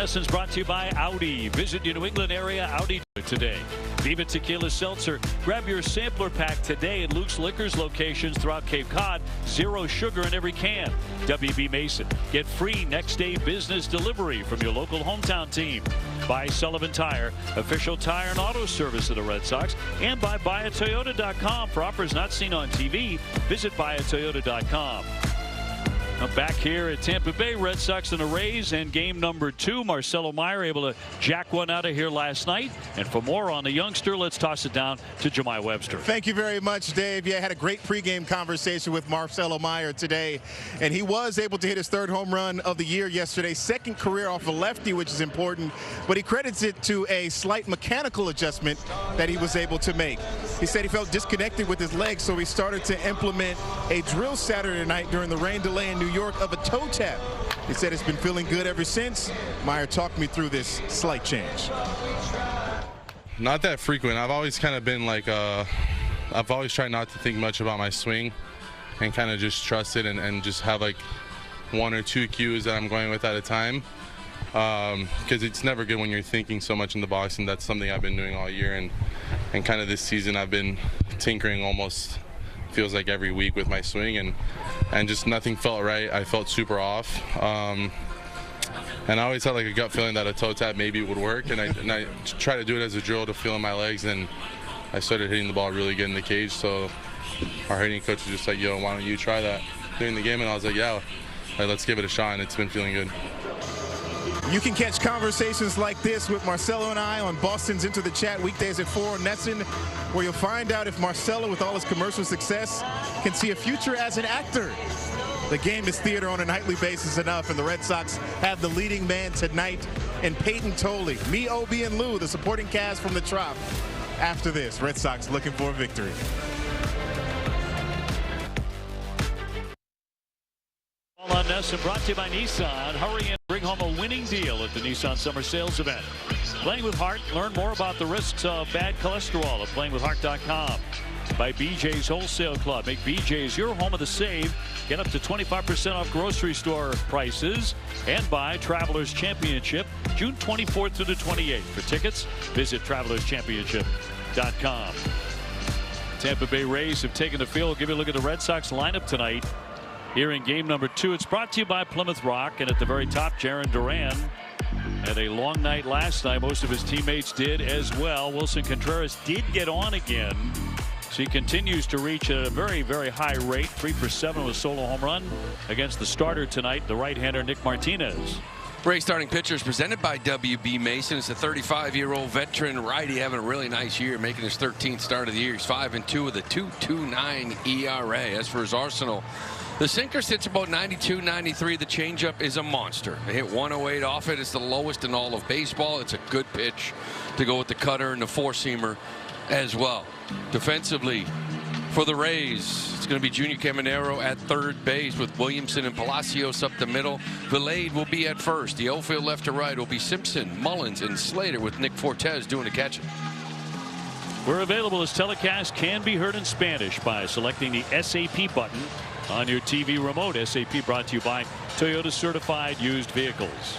Lessons brought to you by Audi. Visit your New England area Audi today. Viva Tequila Seltzer. Grab your sampler pack today at Luke's Liquors locations throughout Cape Cod. 0 sugar in every can. WB Mason. Get free next day business delivery from your local hometown team. By Sullivan Tire, official tire and auto service of the Red Sox. And by buyatoyota.com. For offers not seen on TV, visit buyatoyota.com. I'm back here at Tampa Bay. Red Sox and the Rays in game number 2. Marcelo Meyer able to jack one out of here last night. And for more on the youngster, let's toss it down to Jemai Webster. Thank you very much, Dave. Yeah, I had a great pregame conversation with Marcelo Meyer today. And he was able to hit his 3rd home run of the year yesterday. 2nd career off a lefty, which is important. But he credits it to a slight mechanical adjustment that he was able to make. He said he felt disconnected with his legs, so he started to implement a drill Saturday night during the rain delay in New York of a toe tap. He said it's been feeling good ever since. Meyer talked me through this slight change. Not that frequent. I've always kind of been like, I've always tried not to think much about my swing and kind of just trust it and just have like 1 or 2 cues that I'm going with at a time. Because it's never good when you're thinking so much in the box, and that's something I've been doing all year. And kind of this season I've been tinkering almost feels like every week with my swing, and just nothing felt right. I felt super off, and I always had like a gut feeling that a toe tap maybe would work, and I try to do it as a drill to feel in my legs, and I started hitting the ball really good in the cage. So our hitting coach was just like, yo, why don't you try that during the game? And I was like, yeah, let's give it a shot, and it's been feeling good. You can catch conversations like this with Marcelo and I on Boston's Into the Chat weekdays at 4 on Nesson, where you'll find out if Marcelo, with all his commercial success, can see a future as an actor. The game is theater on a nightly basis enough, and the Red Sox have the leading man tonight in Peyton Tolley. Me, Obi, and Lou, the supporting cast from the Trop. After this, Red Sox looking for a victory. On Nesson, brought to you by Nissan. Hurry and bring home a winning deal at the Nissan Summer Sales Event. Playing with Heart. Learn more about the risks of bad cholesterol at playingwithheart.com. By BJ's Wholesale Club. Make BJ's your home of the save. Get up to 25% off grocery store prices. And by Travelers Championship, June 24th through the 28th. For tickets, visit travelerchampionship.com. Tampa Bay Rays have taken the field. We'll give you a look at the Red Sox lineup tonight. Here in game number 2, it's brought to you by Plymouth Rock, and at the very top, Jarren Duran had a long night last night. Most of his teammates did as well. Wilson Contreras did get on again, so he continues to reach at a very, very high rate. 3 for 7 with a solo home run against the starter tonight, the right-hander Nick Martinez. Rays starting pitchers presented by WB Mason. It's a 35-year-old veteran righty having a really nice year, making his 13th start of the year. He's 5-2 with a 2.29 ERA. As for his arsenal, the sinker sits about 92, 93. The changeup is a monster. They hit 108 off it. It's the lowest in all of baseball. It's a good pitch to go with the cutter and the four-seamer as well. Defensively, for the Rays, it's going to be Junior Caminero at third base with Williamson and Palacios up the middle. Vilade will be at first. The outfield left to right will be Simpson, Mullins, and Slater with Nick Fortes doing the catching. We're available as telecast can be heard in Spanish by selecting the SAP button on your TV remote. SAP brought to you by Toyota Certified Used Vehicles.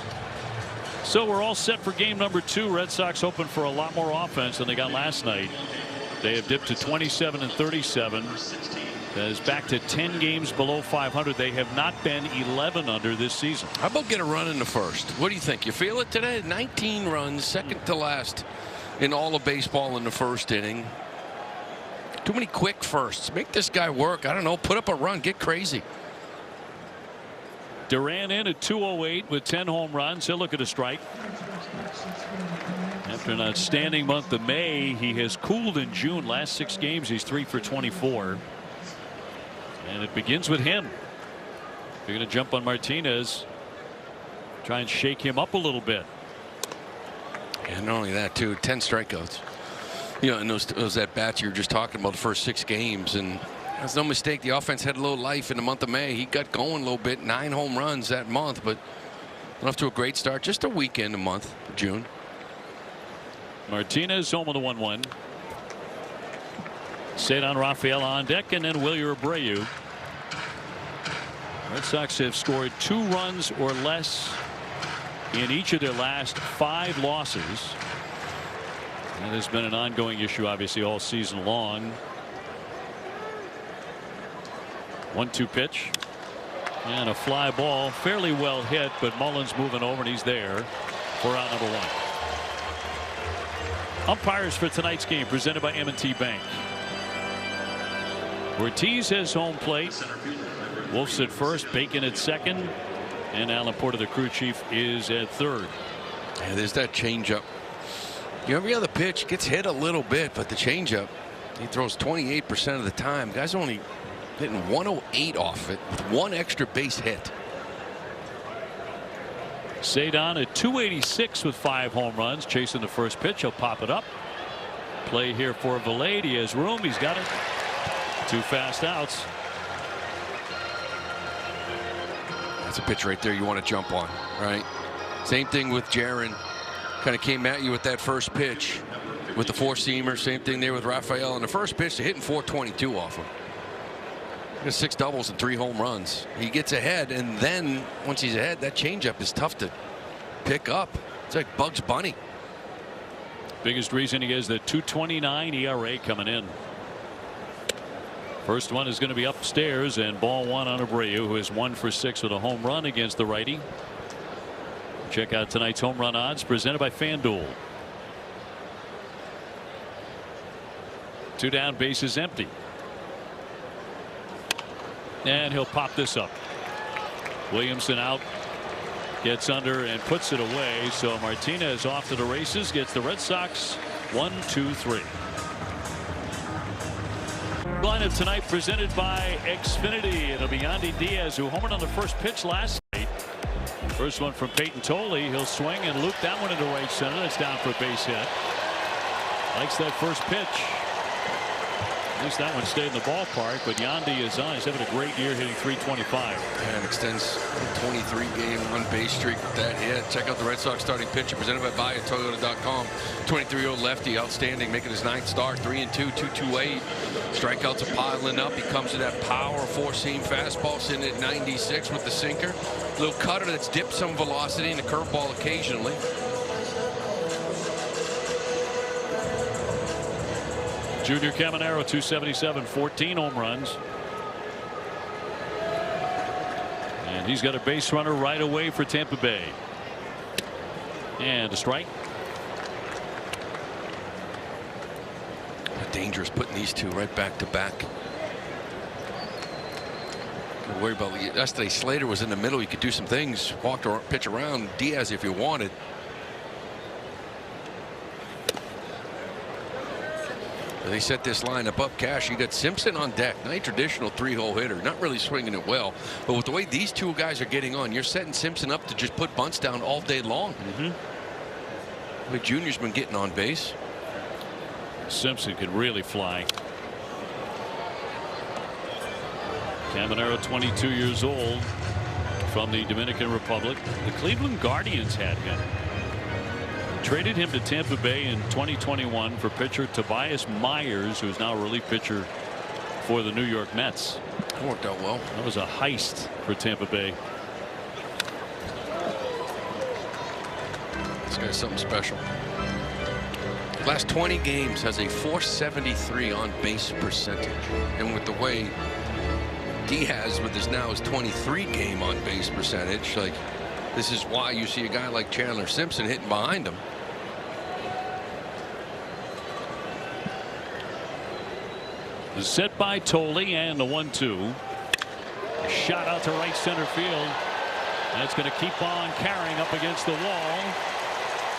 So we're all set for game number 2. Red Sox hoping for a lot more offense than they got last night. They have dipped to 27 and 37. That is back to 10 games below 500. They have not been 11 under this season. How about get a run in the first? What do you think? You feel it today? 19 runs, second to last in all of baseball in the first inning. Too many quick firsts. Make this guy work. I don't know. Put up a run. Get crazy. Duran in at 208 with 10 home runs. He'll look at a strike. After an outstanding month of May, he has cooled in June. Last 6 games, he's 3 for 24. And it begins with him. You're going to jump on Martinez. Try and shake him up a little bit. And not only that, too, 10 strikeouts. You know, and those at-bats you were just talking about the first 6 games. And that's no mistake. The offense had a little life in the month of May. He got going a little bit. 9 home runs that month, but off to a great start. Just a weekend a month, June. Martinez home with a 1-1. Cedar Rafael on deck, and then Wilyer Abreu. Red Sox have scored 2 runs or less in each of their last 5 losses. That has been an ongoing issue, obviously, all season long. 1-2 pitch. And a fly ball, fairly well hit, but Mullins moving over, and he's there for out number 1. Umpires for tonight's game presented by M&T Bank. Ortiz has home plate. Wolf's at first, Bacon at second, and Alan Porter, the crew chief, is at third. Yeah, there's that changeup. Every other pitch gets hit a little bit, but the changeup, he throws 28% of the time. Guys only hitting 108 off it with 1 extra base hit. Cedon at 286 with 5 home runs, chasing the first pitch. He'll pop it up. Play here for Valade. He has room. He's got it. 2 fast outs. That's a pitch right there you want to jump on, right? Same thing with Jaron. Kind of came at you with that first pitch with the 4-seamer. Same thing there with Rafael. On the first pitch, they're hitting 422 off him. He got 6 doubles and 3 home runs. He gets ahead, and then once he's ahead, that changeup is tough to pick up. It's like Bugs Bunny. Biggest reason he has the 2.29 ERA coming in. First one is going to be upstairs, and ball 1 on Abreu, who is 1 for 6 with a home run against the righty. Check out tonight's home run odds presented by FanDuel. 2 down, bases empty. And he'll pop this up. Williamson out, gets under and puts it away. So Martinez off to the races, gets the Red Sox 1-2-3. Lineup tonight presented by Xfinity. It'll be Yandy Diaz, who homered on the first pitch last night. First one from Peyton Tolle. He'll swing and loop that one into right center. That's down for a base hit. Likes that first pitch. At least that one stayed in the ballpark, but Yandy is on. He's having a great year, hitting .325. And extends 23-game on-base streak with that hit. Check out the Red Sox starting pitcher presented by BuyAToyota.com. 23-year-old lefty, outstanding, making his 9th start. 3-2, 228. Strikeouts are piling up. He comes to that power 4-seam fastball, sitting at 96 with the sinker. Little cutter that's dipped some velocity and a curveball occasionally. Junior Caminero, 277, 14 home runs. And he's got a base runner right away for Tampa Bay. And a strike. Dangerous putting these two right back to back. Don't worry about yesterday. Slater was in the middle. He could do some things, walk or pitch around Diaz if you wanted. They set this lineup up. Cash, you got Simpson on deck. Not a traditional 3-hole hitter. Not really swinging it well. But with the way these two guys are getting on, you're setting Simpson up to just put bunts down all day long. The Junior's been getting on base. Simpson could really fly. Caminero, 22 years old, from the Dominican Republic. The Cleveland Guardians had him. Traded him to Tampa Bay in 2021 for pitcher Tobias Myers, who is now a relief pitcher for the New York Mets. That worked out well. That was a heist for Tampa Bay. This guy's something special. Last 20 games has a .473 on base percentage, and with the way Diaz with his 23 game on base percentage, like, this is why you see a guy like Chandler Simpson hitting behind him. Set by Tolle, and the 1-2. Shot out to right center field. That's going to keep on carrying up against the wall.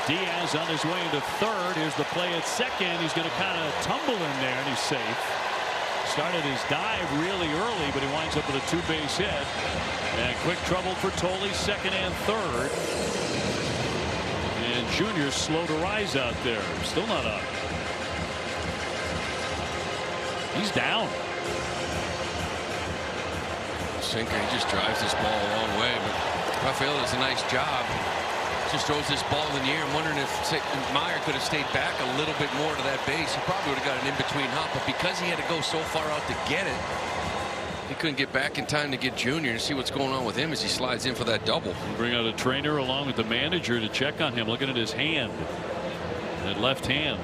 Diaz on his way into third. Here's the play at second. He's going to kind of tumble in there, and he's safe. Started his dive really early, but he winds up with a 2-base hit. And quick trouble for Tolle, second and third. And Junior's slow to rise out there. Still not up. He's down. Sinker, he just drives this ball a long way, but Rafael does a nice job. Just throws this ball in the air. I'm wondering if Meyer could have stayed back a little bit more to that base. He probably would have got an in-between hop, but because he had to go so far out to get it, He couldn't get back in time to get Junior and see what's going on with him as he slides in for that double. We'll bring out a trainer along with the manager to check on him, looking at his hand, that left hand.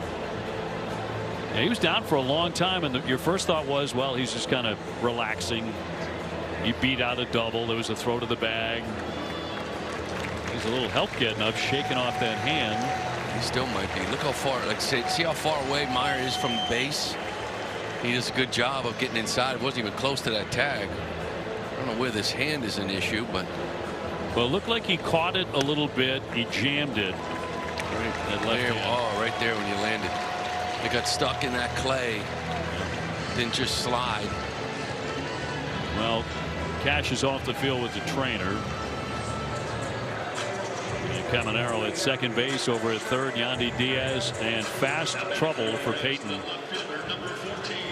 Yeah, he was down for a long time, and your first thought was, well, he's just kind of relaxing. He beat out a double. There was a throw to the bag. He's a little help getting up, shaking off that hand. He still might be. Look how far, like see how far away Meyer is from the base. He does a good job of getting inside. It wasn't even close to that tag. I don't know where this hand is an issue, but. Well, it looked like he caught it a little bit. He jammed it. Right, that left hand. Oh, right there when you landed. It got stuck in that clay. Didn't just slide. Well, Cash is off the field with the trainer. And Caminero at second base, over at third, Yandy Diaz, and fast trouble for Peyton.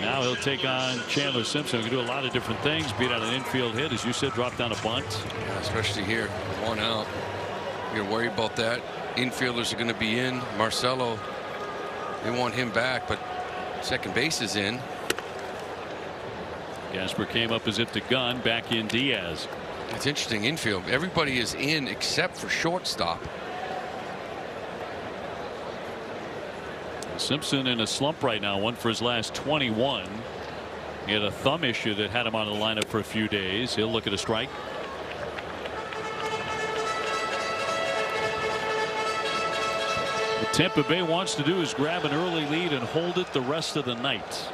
Now he'll take on Chandler Simpson, who can do a lot of different things. Beat out an infield hit, as you said, dropped down a bunt. Yeah, especially here, one out. You're worried about that. Infielders are going to be in. Marcelo, they want him back, but second base is in. Gasper came up as if to gun, back in Diaz. It's interesting, infield. Everybody is in except for shortstop. Simpson in a slump right now, one for his last 21. He had a thumb issue that had him out of the lineup for a few days. He'll look at a strike. What Tampa Bay wants to do is grab an early lead and hold it the rest of the night.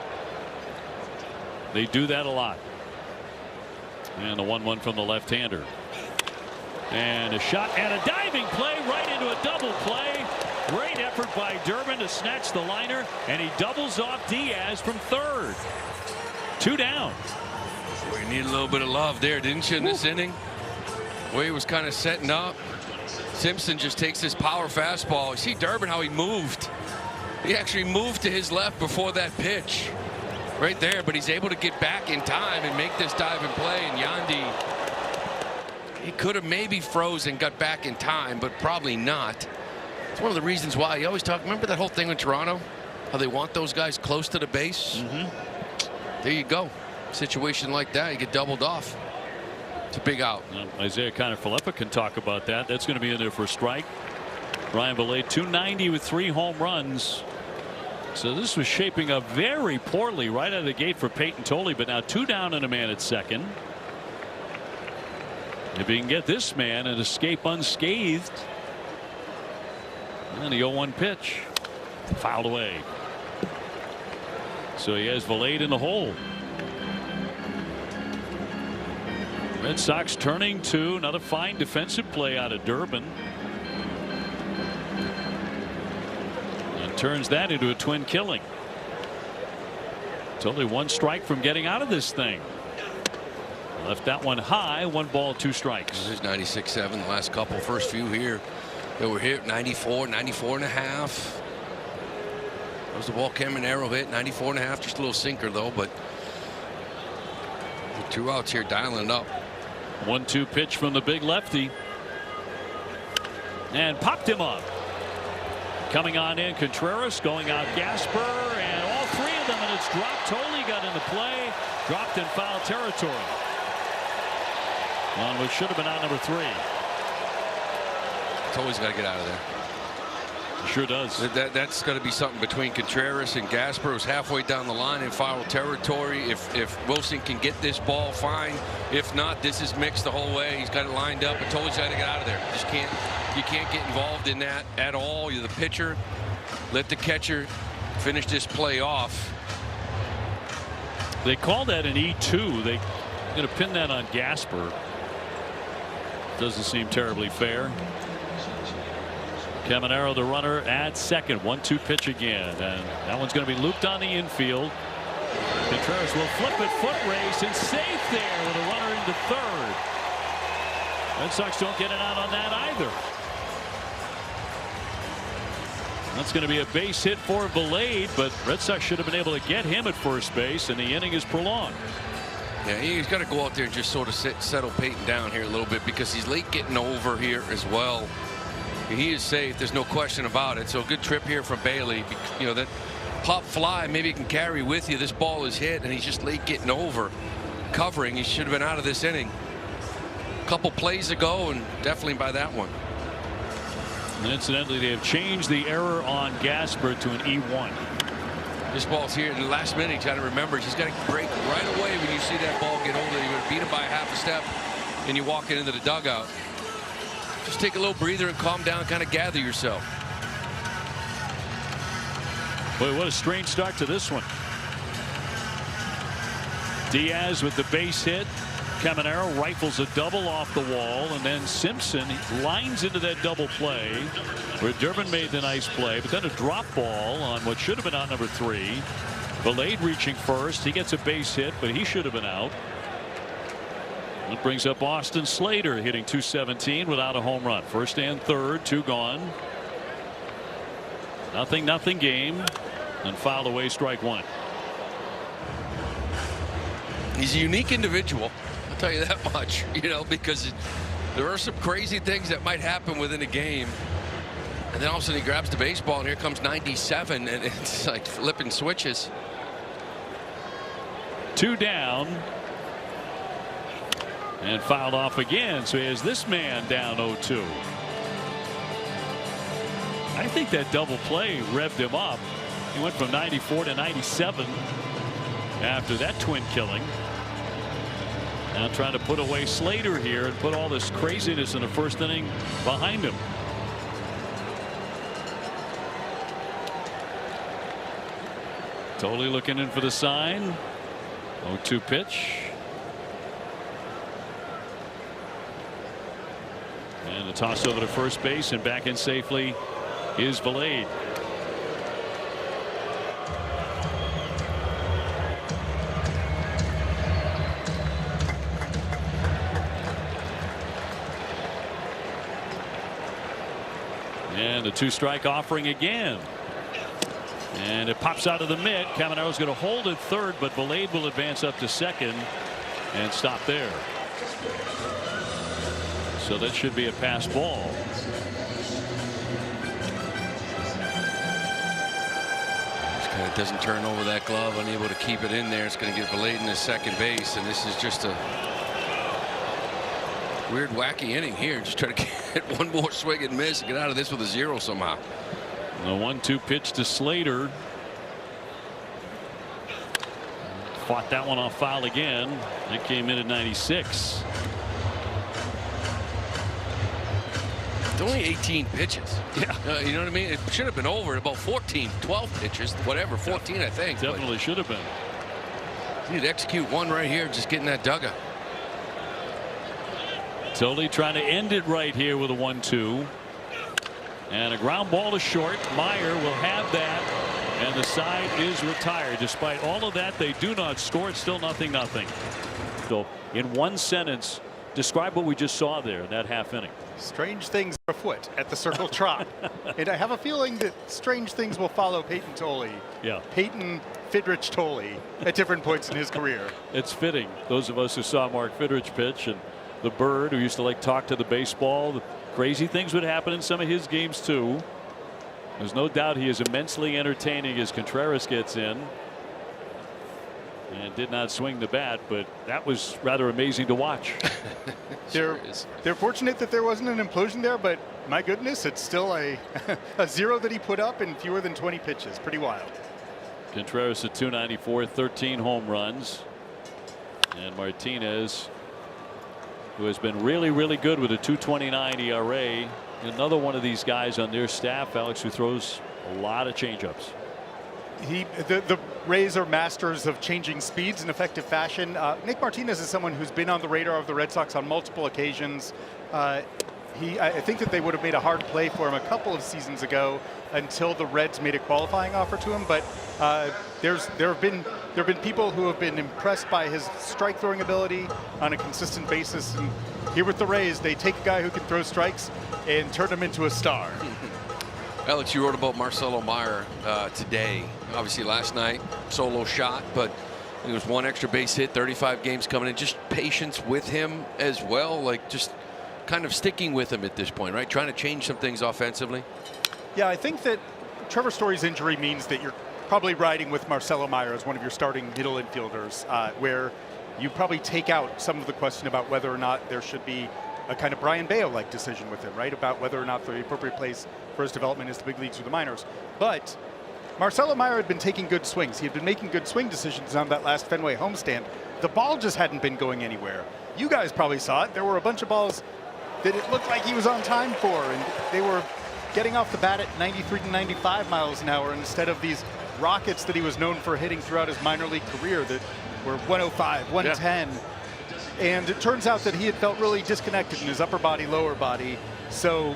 They do that a lot. And the 1-1 from the left-hander. And a shot and a diving play right into a double play. Great effort by Durbin to snatch the liner, and he doubles off Diaz from third. 2 down. We need a little bit of love there, didn't you, in this inning? Way he was kind of setting up. Simpson just takes his power fastball. You see Durbin, how he moved. He actually moved to his left before that pitch. Right there, but he's able to get back in time and make this dive and play. And Yandy, he could have maybe frozen, got back in time, but probably not. It's one of the reasons why you always talk. Remember that whole thing with Toronto? How they want those guys close to the base? There you go. Situation like that, you get doubled off. It's a big out. Isaiah Kiner-Falefa can talk about that. That's going to be in there for a strike. Ryan Vilade, 290 with 3 home runs. So this was shaping up very poorly right out of the gate for Peyton Tolley, but now 2 down and a man at second. If he can get this man and escape unscathed. And the 0-1 pitch fouled away. So he has Vilade in the hole. Red Sox turning to another fine defensive play out of Durbin. And turns that into a twin killing. It's only 1 strike from getting out of this thing. Left that one high. 1 ball, 2 strikes. There's 96.7 the last couple. First few here. They were hit 94, 94 and a half. That was the ball Caminero hit, 94 and a half. Just a little sinker though, but 2 outs here, dialing it up. 1-2 pitch from the big lefty. And popped him up. Coming on in, Contreras, going out Gasper, and all 3 of them, and it's dropped. Tolley got into play, dropped in foul territory. On what should have been out number 3. Tolley's got to get out of there. Sure does. That's got to be something between Contreras and Gasper, who's halfway down the line in foul territory. If Wilson can get this ball, fine. If not, this is mixed the whole way. He's got it lined up, but Tolley's got to get out of there. You can't get involved in that at all. You're the pitcher. Let the catcher finish this play off. They call that an E2. They're going to pin that on Gasper. Doesn't seem terribly fair. Caminero, the runner at second. 1-2 pitch again, and that one's going to be looped on the infield. Contreras will flip it, foot race, and safe there with a runner into third. Red Sox don't get it out on that either. That's going to be a base hit for Vilade, but Red Sox should have been able to get him at first base, and the inning is prolonged. Yeah, he's got to go out there and just sort of settle Peyton down here a little bit, because he's late getting over here as well. He is safe. There's no question about it. So a good trip here from Bailey. You know, that pop fly maybe you can carry with you. This ball is hit, and he's just late getting over. covering. He should have been out of this inning a couple plays ago, and definitely by that one. And incidentally, they have changed the error on Gasper to an E1. This ball's here in the last minute. He's got to remember, he's got to break right away when you see that ball get over. You're going to beat him by a half a step, and you walk into the dugout. Just take a little breather and calm down, kind of gather yourself. Boy, what a strange start to this one. Diaz with the base hit. Caminero rifles a double off the wall, and then Simpson lines into that double play where Durbin made the nice play, but then a drop ball on what should have been out number 3. Valade reaching first. He gets a base hit, but he should have been out. It brings up Austin Slater, hitting .217 without a home run. First and third, 2 gone. Nothing game, and fouled away, strike 1. He's a unique individual, I'll tell you that much, you know, because there are some crazy things that might happen within a game, and then all of a sudden he grabs the baseball, and here comes 97, and it's like flipping switches. 2 down, and fouled off again, so he has this man down 0-2. I think that double play revved him up. He went from 94 to 97 after that twin killing. Now trying to put away Slater here and put all this craziness in the first inning behind him. Totally looking in for the sign. 0-2 pitch. And the toss over to first base, and back in safely is Valade. And a 2-strike offering again. And it pops out of the mitt. Caminero's going to hold at third, but Valade will advance up to second and stop there. So that should be a pass ball. Just kind of doesn't turn over that glove, unable to keep it in there. It's going to get Valade in the second base, and this is just a weird, wacky inning here. Just try to get one more swing and miss and get out of this with a 0 somehow. The 1-2 pitch to Slater. Fought that one off foul again. That came in at 96. It's only 18 pitches. Yeah. You know what I mean? It should have been over at about 14, 12 pitches, whatever, 14, I think. Definitely should have been. You need to execute one right here, just getting that dugout. Totally trying to end it right here with a 1-2. And a ground ball to short. Meyer will have that, and the side is retired. Despite all of that, they do not score. It's still 0-0. So in one sentence, describe what we just saw there in that half inning. Strange things are afoot at the Circle Trot. And I have a feeling that strange things will follow Peyton Tolley. Yeah. Peyton Fidrich Tolley at different points in his career. It's fitting. Those of us who saw Mark Fidrich pitch, and the Bird, who used to like talk to the baseball, the crazy things would happen in some of his games too. There's no doubt he is immensely entertaining as Contreras gets in. And did not swing the bat, but that was rather amazing to watch. They're fortunate that there wasn't an implosion there, but my goodness, it's still a 0 that he put up in fewer than 20 pitches. Pretty wild. Contreras at 294, 13 home runs. And Martinez, who has been really good with a 2.29 ERA. Another one of these guys on their staff, Alex, who throws a lot of changeups. The Rays are masters of changing speeds in effective fashion. Nick Martinez is someone who's been on the radar of the Red Sox on multiple occasions. I think that they would have made a hard play for him a couple of seasons ago until the Reds made a qualifying offer to him. But there have been people who have been impressed by his strike throwing ability on a consistent basis. And here with the Rays, they take a guy who can throw strikes and turn him into a star. Alex, you wrote about Marcelo Meyer today. Obviously last night, solo shot, but there was one extra base hit, 35 games coming in. Just patience with him as well, like just kind of sticking with him at this point, right? Trying to change some things offensively. Yeah, I think that Trevor Story's injury means that you're probably riding with Marcelo Meyer as one of your starting middle infielders, where you probably take out some of the question about whether or not there should be a kind of Brian Bayo-like decision with him, right? About whether or not the appropriate place for his development is the big leagues or the minors. But Marcelo Meyer had been taking good swings. He had been making good swing decisions on that last Fenway homestand. The ball just hadn't been going anywhere. You guys probably saw it. There were a bunch of balls that it looked like he was on time for, and they were getting off the bat at 93 to 95 miles an hour instead of these rockets that he was known for hitting throughout his minor league career that were 105, 110. Yeah. And it turns out that he had felt really disconnected in his upper body, lower body. So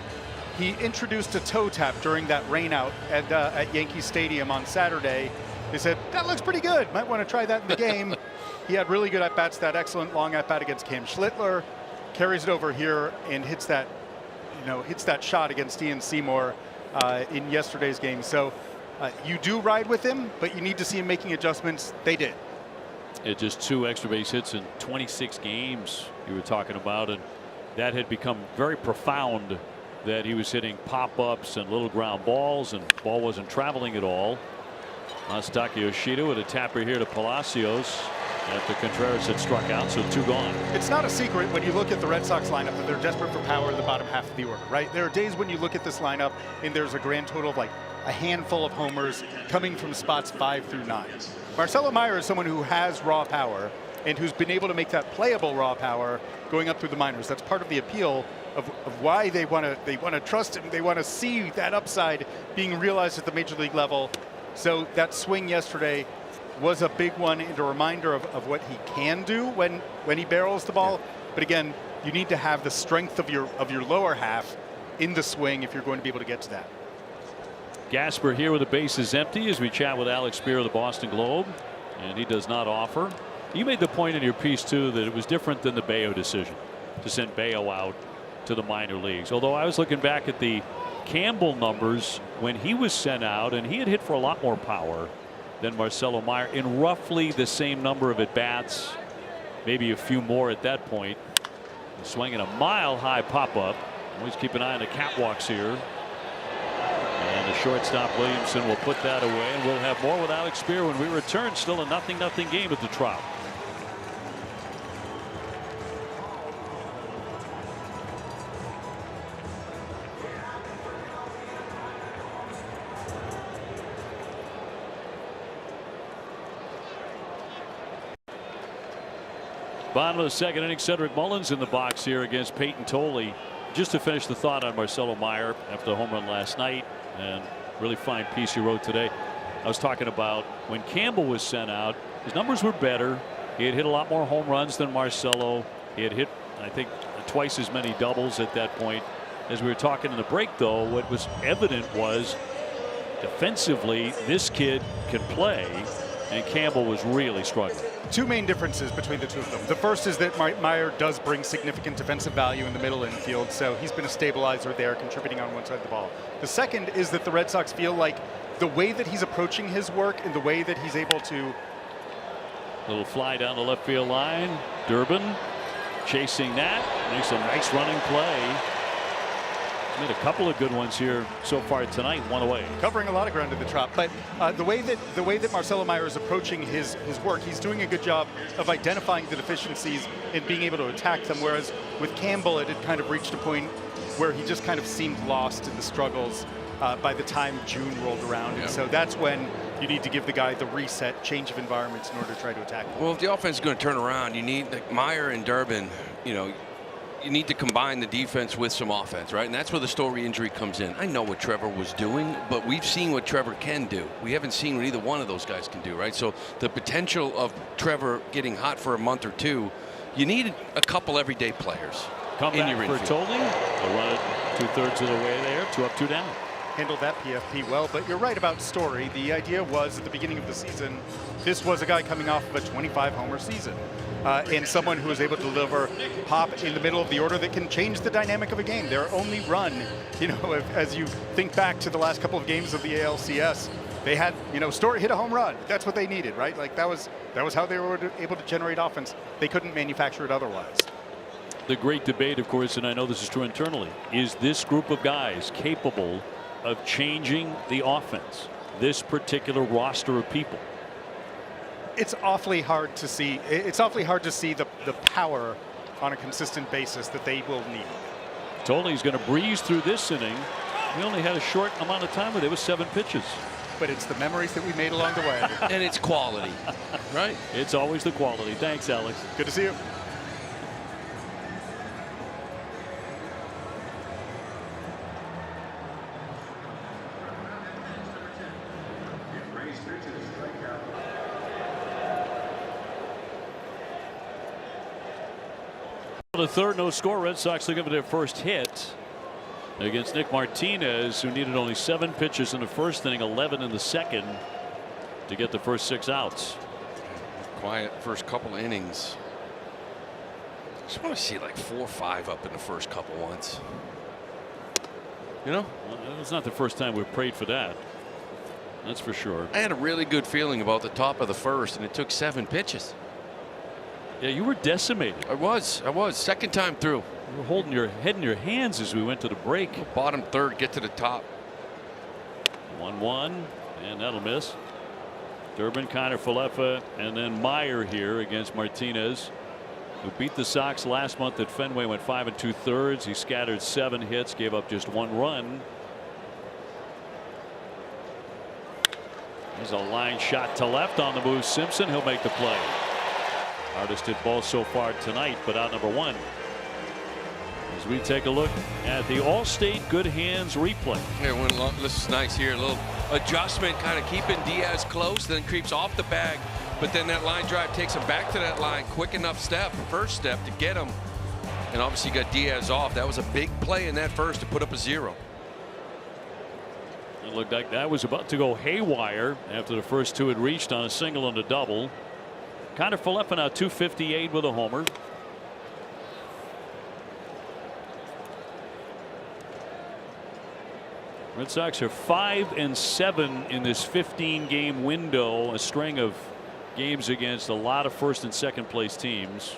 he introduced a toe tap during that rain out at Yankee Stadium on Saturday. They said, that looks pretty good. Might want to try that in the game. He had really good at-bats, that excellent long at-bat against Cam Schlittler, carries it over here and hits that shot against Ian Seymour in yesterday's game. So you do ride with him, but you need to see him making adjustments. They did. It just 2 extra base hits in 26 games you were talking about, and that had become very profound, that he was hitting pop-ups and little ground balls, and ball wasn't traveling at all. Masataka Yoshida with a tapper here to Palacios after Contreras had struck out, so 2 gone. It's not a secret when you look at the Red Sox lineup that they're desperate for power in the bottom half of the order, right? There are days when you look at this lineup and there's a grand total of like a handful of homers coming from spots 5 through 9. Marcelo Meyer is someone who has raw power and who's been able to make that playable raw power going up through the minors. That's part of the appeal of why they want to trust him. They want to see that upside being realized at the major league level. So that swing yesterday was a big one and a reminder of what he can do when he barrels the ball. Yeah. But again, you need to have the strength of your lower half in the swing if you're going to be able to get to that. Gasper here with the bases empty as we chat with Alex Spear of the Boston Globe, and he does not offer. You made the point in your piece too that it was different than the Bayo decision to send Bayo out to the minor leagues. Although I was looking back at the Campbell numbers when he was sent out, and he had hit for a lot more power than Marcelo Meyer in roughly the same number of at bats, maybe a few more at that point. Swinging a mile-high pop-up. Always keep an eye on the catwalks here. And the shortstop Williamson will put that away, and we'll have more with Alex Spear when we return. Still a 0-0 game at the Trop. Bottom of the second inning, Cedric Mullins in the box here against Peyton Tolley. Just to finish the thought on Marcelo Meyer after the home run last night, and really fine piece he wrote today. I was talking about when Campbell was sent out, his numbers were better. He had hit a lot more home runs than Marcelo. He had hit, I think, twice as many doubles at that point. As we were talking in the break, though, what was evident was defensively this kid can play, and Campbell was really struggling. 2 main differences between the 2 of them. The first is that Meyer does bring significant defensive value in the middle infield, so he's been a stabilizer there, contributing on one side of the ball. The second is that the Red Sox feel like the way that he's approaching his work and the way that he's able to... Little fly down the left field line. Durbin chasing that. Makes a nice running play. Made a couple of good ones here so far tonight. 1 away. Covering a lot of ground in the Trop, but the way that Marcelo Meyer is approaching his work, he's doing a good job of identifying the deficiencies and being able to attack them. Whereas with Campbell, it had kind of reached a point where he just kind of seemed lost in the struggles by the time June rolled around. And so that's when you need to give the guy the reset, change of environments in order to try to attack him. Well, if the offense is going to turn around, you need like Meyer and Durbin, you need to combine the defense with some offense, right? And that's where the Story injury comes in. I know what Trevor was doing, but we've seen what Trevor can do. We haven't seen what either one of those guys can do, right? So the potential of Trevor getting hot for a month or 2, you need a couple everyday players. Come back for Tolley. They'll run it 2/3 of the way there. 2 up, 2 down. Handled that PFP well, but you're right about Story. The idea was at the beginning of the season, this was a guy coming off of a 25-homer season. And someone who is able to deliver pop in the middle of the order that can change the dynamic of a game. Their only run, as you think back to the last couple of games of the ALCS, they had, Story hit a home run. That's what they needed, right? Like that was how they were able to generate offense. They couldn't manufacture it otherwise. The great debate, of course, and I know this is true internally, is this group of guys capable of changing the offense? This particular roster of people. It's awfully hard to see. It's awfully hard to see the power on a consistent basis that they will need. Told he's going to breeze through this inning. We only had a short amount of time with it. It was 7 pitches. But it's the memories that we made along the way. And it's quality, right? It's always the quality. Thanks, Alex. Good to see you. The third, no score. Red Sox looking for their first hit against Nick Martinez, who needed only 7 pitches in the first inning, 11 in the second to get the first 6 outs. Quiet first couple innings. Just want to see like 4 or 5 up in the first couple once. You know? Well, it's not the first time we've prayed for that. That's for sure. I had a really good feeling about the top of the first, and it took 7 pitches. Yeah, you were decimated. I was. Second time through. You were holding your head in your hands as we went to the break. Bottom third, get to the top. 1-1, and that'll miss. Durbin, Connor Falefa, and then Meyer here against Martinez, who beat the Sox last month at Fenway, went 5 2/3. He scattered 7 hits, gave up just 1 run. There's a line shot to left on the move. Simpson, he'll make the play. Hardest hit ball so far tonight, but out number 1. As we take a look at the Allstate Good Hands replay. Yeah, this is nice here. A little adjustment, kind of keeping Diaz close, then creeps off the bag. But then that line drive takes him back to that line. Quick enough first step to get him. And obviously got Diaz off. That was a big play in that first to put up a 0. It looked like that was about to go haywire after the first 2 had reached on a single and a double. Connor Falefa now 258 with a homer. Red Sox are 5-7 in this 15-game window, a string of games against a lot of first and second place teams.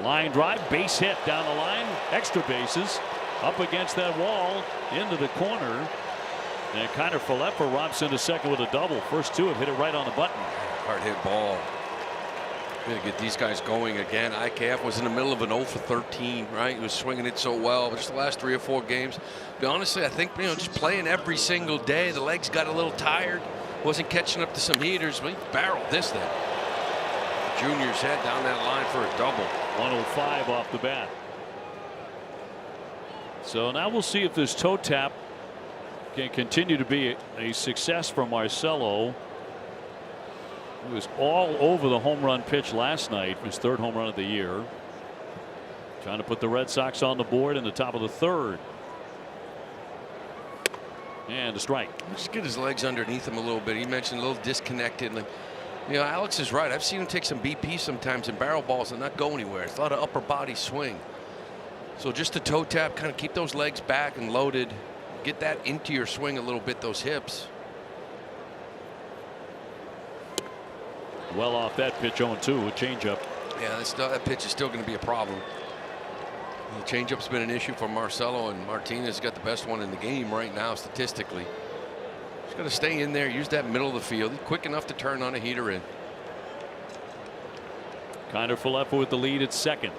Line drive, base hit down the line, extra bases, up against that wall, into the corner. And Connor Falefa robs into second with a double. First 2 have hit it right on the button. Hard hit ball. Gonna get these guys going again. IKF was in the middle of an 0 for 13, right? He was swinging it so well. But just the last 3 or 4 games. But honestly, I think just playing every single day, the legs got a little tired. Wasn't catching up to some heaters. But he barreled this thing. Junior's head down that line for a double. 105 off the bat. So now we'll see if this toe tap can continue to be a success for Marcelo. He was all over the home run pitch last night, his 3rd home run of the year. Trying to put the Red Sox on the board in the top of the 3rd. And a strike. Just get his legs underneath him a little bit. He mentioned a little disconnected. Like, you know, Alex is right. I've seen him take some BP sometimes in barrel balls and not go anywhere. It's a lot of upper body swing. So just the toe tap, kind of keep those legs back and loaded. Get that into your swing a little bit, those hips. Well off that pitch, 0-2, a changeup. Yeah, that pitch is still going to be a problem. The changeup's been an issue for Marcelo, and Martinez got the best one in the game right now statistically. Just got to stay in there, use that middle of the field. He's quick enough to turn on a heater in. Connor Falefa with the lead at second.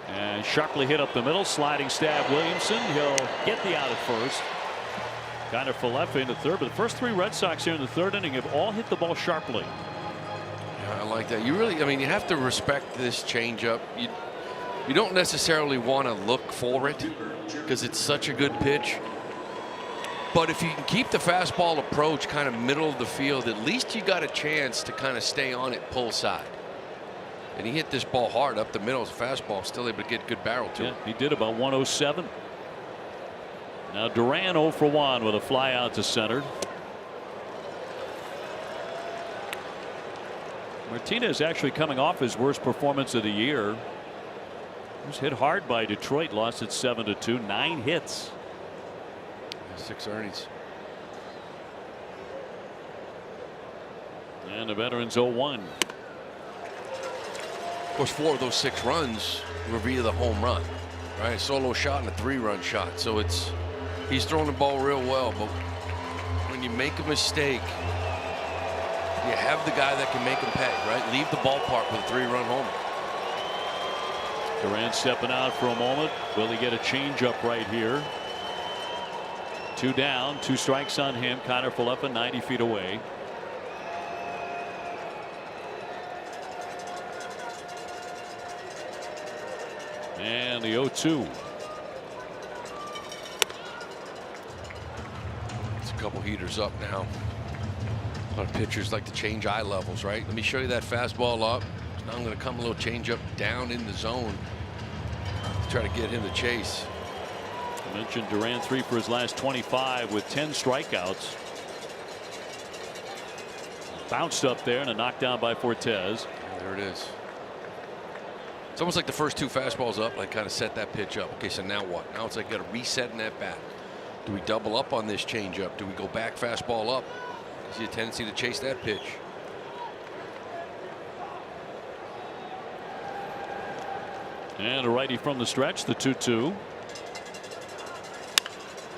And sharply hit up the middle, sliding stab Williamson. He'll get the out at first. Connor Falefa into third, but the first 3 Red Sox here in the 3rd inning have all hit the ball sharply. Yeah, I like that. You really, I mean, you have to respect this changeup. You don't necessarily want to look for it because it's such a good pitch. But if you can keep the fastball approach kind of middle of the field, at least you got a chance to kind of stay on it, pull side. And he hit this ball hard up the middle. His fastball, still able to get good barrel to it. He did about 107. Now Duran 0 for 1 with a fly out to center. Martinez actually coming off his worst performance of the year. He was hit hard by Detroit, lost it 7-2, 9 hits. 6 earnings. And the veterans 0-1. Of course, 4 of those 6 runs were via the home run, right? A solo shot and a 3-run shot. So he's throwing the ball real well, but when you make a mistake, You have the guy that can make him pay, right? Leave the ballpark with a 3-run homer. Duran stepping out for a moment. Will he get a changeup right here? 2 down, 2 strikes on him. Connor Falefa 90 feet away. And the 0-2. It's a couple heaters up now. A lot of pitchers like to change eye levels, right? Let me show you that fastball up. Now I'm going to come a little change up down in the zone to try to get him to chase. I mentioned Duran 3 for his last 25 with 10 strikeouts. Bounced up there and a knockdown by Fortes. There it is. It's almost like the first 2 fastballs up, like kind of set that pitch up. Okay, so now what? Now it's like got to reset in that bat. Do we double up on this changeup? Do we go back fastball up? You see a tendency to chase that pitch. And a righty from the stretch, the 2-2.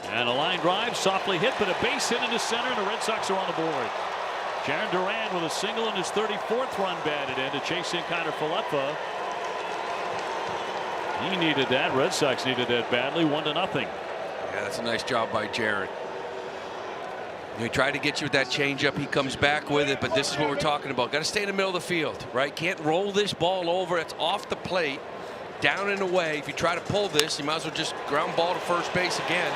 And a line drive, softly hit, but a base hit into center, and the Red Sox are on the board. Jaron Duran with a single in his 34th run batted in to chase in Connor Falefa. He needed that. Red Sox needed that badly. 1-0. Yeah, that's a nice job by Jaron. He tried to get you with that changeup. He comes back with it, but this is what we're talking about. Got to stay in the middle of the field, right? Can't roll this ball over. It's off the plate, down and away. If you try to pull this, you might as well just ground ball to first base again.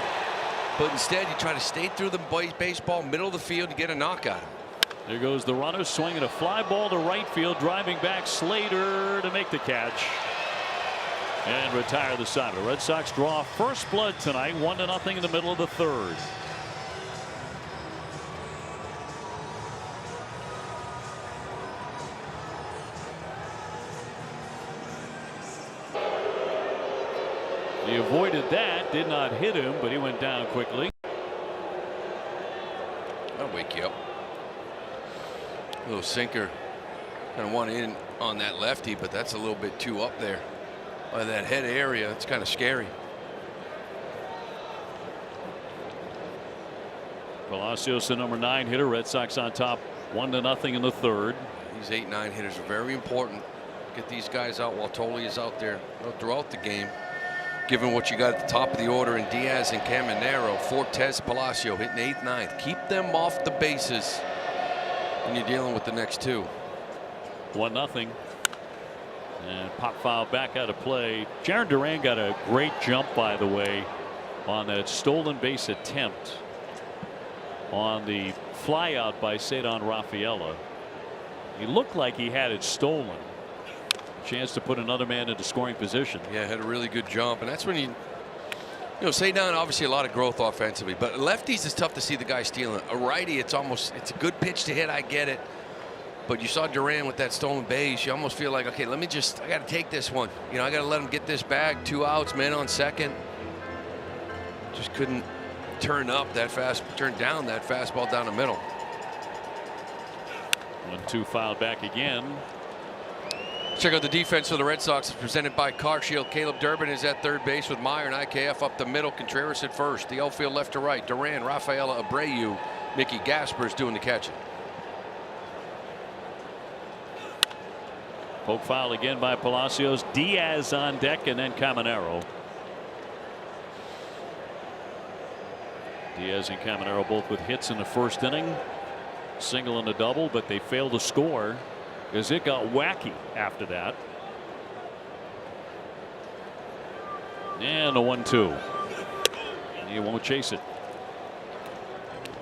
But instead, you try to stay through the baseball, middle of the field, to get a knockout. There goes the runner, swinging a fly ball to right field, driving back Slater to make the catch and retire the side. The Red Sox draw first blood tonight, 1-0 in the middle of the 3rd. He avoided that, did not hit him, but he went down quickly. I'll wake you up. A little sinker. Kind of want in on that lefty, but that's a little bit too up there. By that head area, it's kind of scary. Palacios, the number 9 hitter. Red Sox on top, 1-0 in the 3rd. These 8-9 hitters are very important. Get these guys out while Tolley is out there throughout the game. Given what you got at the top of the order in Diaz and Caminero, Fortes, Palacio hitting 8th, 9th. Keep them off the bases when you're dealing with the next 2. 1-0. And pop foul back out of play. Jaron Duran got a great jump, by the way, on that stolen base attempt on the flyout by Cedon Rafaela. He looked like he had it stolen. Chance to put another man into scoring position. Yeah, had a really good jump, and that's when you Cedon, obviously a lot of growth offensively, but lefties is tough to see the guy stealing. A righty, it's a good pitch to hit. I get it. But you saw Duran with that stolen base. You almost feel like, okay, I got to take this one. I got to let him get this bag. 2 outs, man on second. Just couldn't turn down that fastball down the middle. 1-2 fouled back again. Check out the defense for the Red Sox. It's presented by Car Shield. Caleb Durbin is at third base with Meyer and IKF up the middle. Contreras at first. The outfield left to right. Duran, Rafaela, Abreu, Mickey Gasper is doing the catching. Poke foul again by Palacios. Diaz on deck, and then Caminero. Diaz and Caminero both with hits in the 1st inning. Single and a double, but they failed to score because it got wacky after that. And a 1-2. And he won't chase it.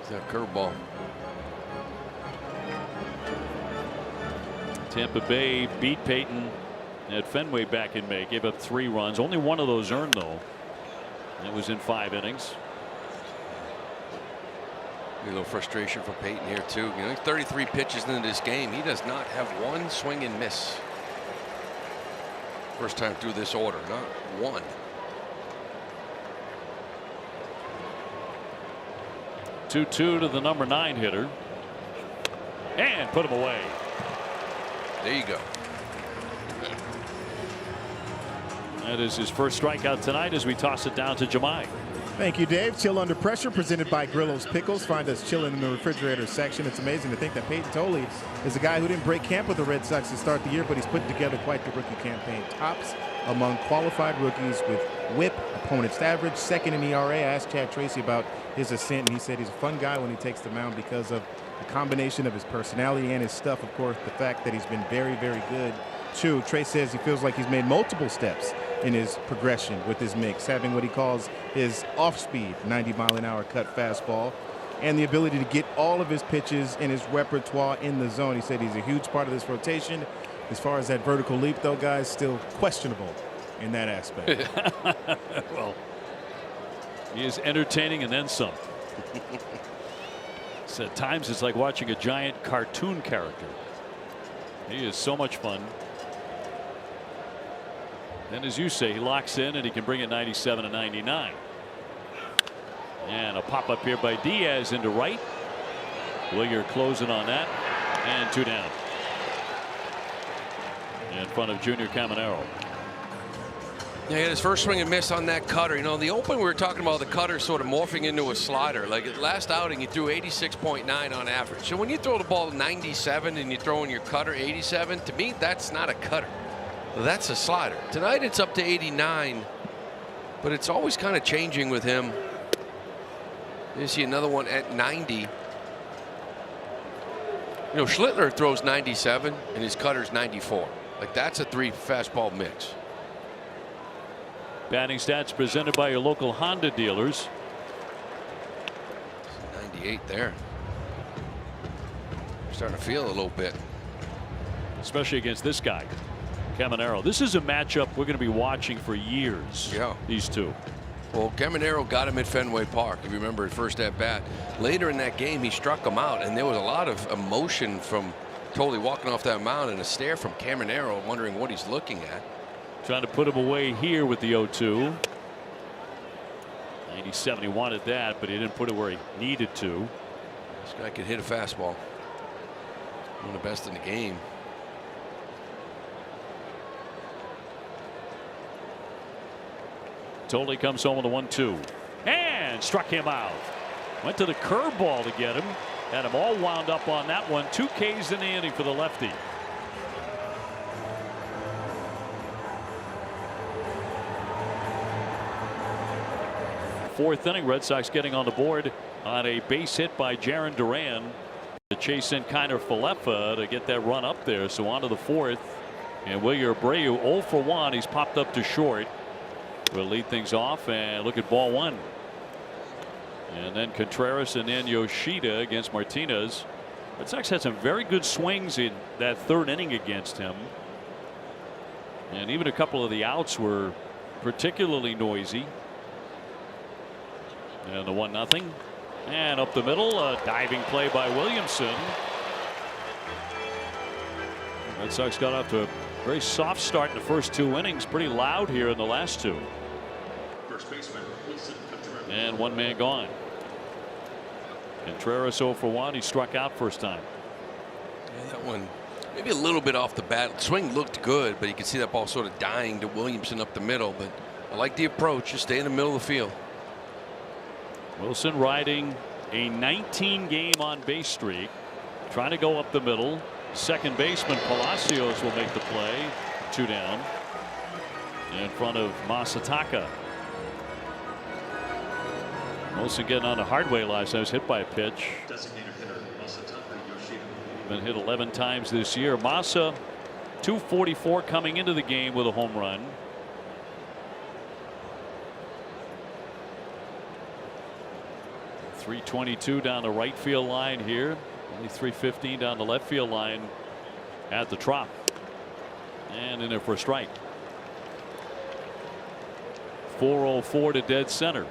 It's that curveball. Tampa Bay beat Peyton at Fenway back in May. Gave up 3 runs. Only one of those earned, though. And it was in 5 innings. A little frustration for Peyton here, too. He's 33 pitches into this game. He does not have one swing and miss. First time through this order, not one. Two to the number 9 hitter. And put him away. There you go. That is his first strikeout tonight as we toss it down to Jemai. Thank you, Dave. Chill Under Pressure, presented by Grillo's Pickles. Find us chilling in the refrigerator section. It's amazing to think that Peyton Tolley is a guy who didn't break camp with the Red Sox to start the year, but he's put together quite the rookie campaign. Tops among qualified rookies with whip, opponent's average, second in ERA. I asked Chad Tracy about his ascent, and he said he's a fun guy when he takes the mound because of the combination of his personality and his stuff. Of course, the fact that he's been very, very good, too. Trey says he feels like he's made multiple steps in his progression with his mix, having what he calls his off-speed 90-mile-an-hour cut fastball and the ability to get all of his pitches in his repertoire in the zone. He said he's a huge part of this rotation. As far as that vertical leap, though, guys, still questionable in that aspect. Well, he is entertaining and then some. So at times it's like watching a giant cartoon character. He is so much fun. And as you say, he locks in and he can bring it 97 and 99. And a pop up here by Diaz into right. Willier closing on that, and 2 down in front of Junior Caminero. Yeah, he had his first swing and miss on that cutter. You know, in the open we were talking about the cutter sort of morphing into a slider. Like at last outing, he threw 86.9 on average. So when you throw the ball 97 and you throw in your cutter 87, to me that's not a cutter. That's a slider. Tonight it's up to 89, but it's always kind of changing with him. You see another one at 90. You know, Schlittler throws 97 and his cutter's 94. Like that's a 3 fastball mix. Batting stats presented by your local Honda dealers. 98 there. Starting to feel a little bit. Especially against this guy, Caminero. This is a matchup we're going to be watching for years. Yeah. These two. Well, Caminero got him at Fenway Park, if you remember, at first at bat. Later in that game, he struck him out, and there was a lot of emotion from Tolley walking off that mound and a stare from Caminero, wondering what he's looking at. Trying to put him away here with the 0-2. 97, he wanted that, but he didn't put it where he needed to. This guy could hit a fastball. One of the best in the game. Tolley comes home with a 1-2 and struck him out. Went to the curveball to get him. Had him all wound up on that one. 2 Ks in the inning for the lefty. Fourth inning, Red Sox getting on the board on a base hit by Jarren Duran to chase in Kiner Falefa to get that run up there. So on to the fourth, and Wilyer Abreu 0 for 1. He's popped up to short. We'll lead things off and look at ball 1. And then Contreras and then Yoshida against Martinez. Red Sox had some very good swings in that third inning against him. And even a couple of the outs were particularly noisy. And the 1-0. And up the middle, a diving play by Williamson. Red Sox got off to a very soft start in the first 2 innings. Pretty loud here in the last 2. And 1 man gone. Contreras 0 for 1. He struck out first time. Yeah, that one maybe a little bit off the bat. Swing looked good, but you can see that ball sort of dying to Williamson up the middle. But I like the approach. Just stay in the middle of the field. Wilson riding a 19-game on base streak, trying to go up the middle. Second baseman Palacios will make the play. 2 down in front of Masataka. Wilson getting on the hard way last time. Was hit by a pitch. Been hit 11 times this year. Masa 244 coming into the game with a home run. .322 down the right field line here. Only .315 down the left field line at the Trop. And in there for a strike. 404 to dead center.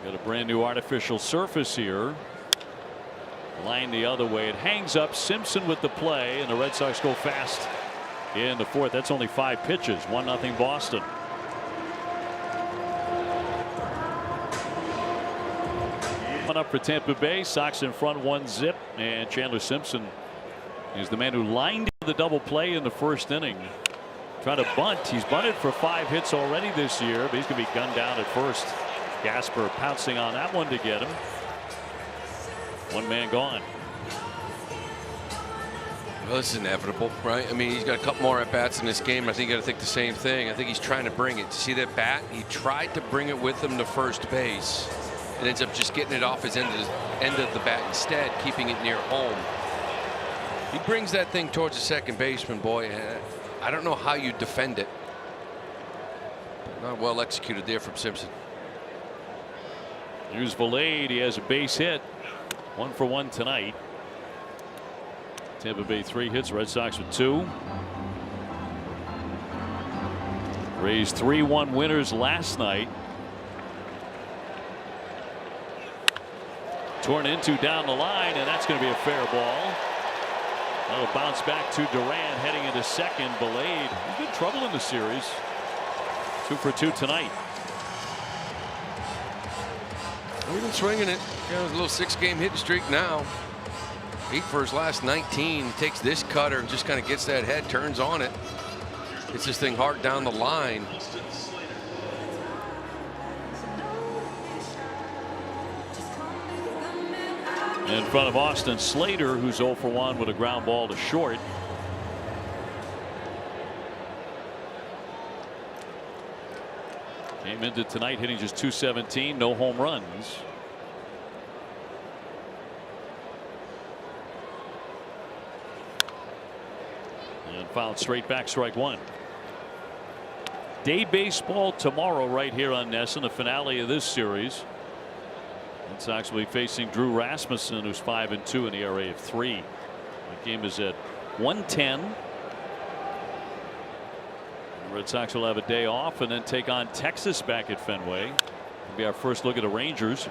Got a brand new artificial surface here. Line the other way. It hangs up. Simpson with the play, and the Red Sox go fast in the fourth. That's only 5 pitches. 1-0 Boston. Up for Tampa Bay. Sox in front 1-0, and Chandler Simpson is the man who lined the double play in the first inning. Trying to bunt. He's bunted for 5 hits already this year, but he's going to be gunned down at first. Gasper pouncing on that one to get him. 1 man gone. Well, this is inevitable, right? I mean, he's got a couple more at bats in this game. I think you got to think the same thing. I think he's trying to bring it. See that bat? He tried to bring it with him to first base, and ends up just getting it off his end of the bat instead, keeping it near home. He brings that thing towards the second baseman, boy. I don't know how you defend it. Not well executed there from Simpson. Here's Valade. He has a base hit. 1 for 1 tonight. Tampa Bay 3 hits. Red Sox with 2. Rays 3-1 winners last night. Torn into down the line, and that's going to be a fair ball. That'll bounce back to Duran heading into second. Valade, he's been trouble in the series. 2 for 2 tonight. He's been swinging it. A little 6-game hitting streak now. 8 for his last 19. He takes this cutter and just kind of gets that head, turns on it. Gets this thing hard down the line. In front of Austin Slater, who's 0 for 1 with a ground ball to short. Came into tonight hitting just .217, no home runs. And fouled straight back, strike 1. Day baseball tomorrow right here on NESN, the finale of this series. Red Sox will be facing Drew Rasmussen, who's 5-2 in the ERA of 3. The game is at 1:10. The Red Sox will have a day off and then take on Texas back at Fenway. It'll be our first look at the Rangers.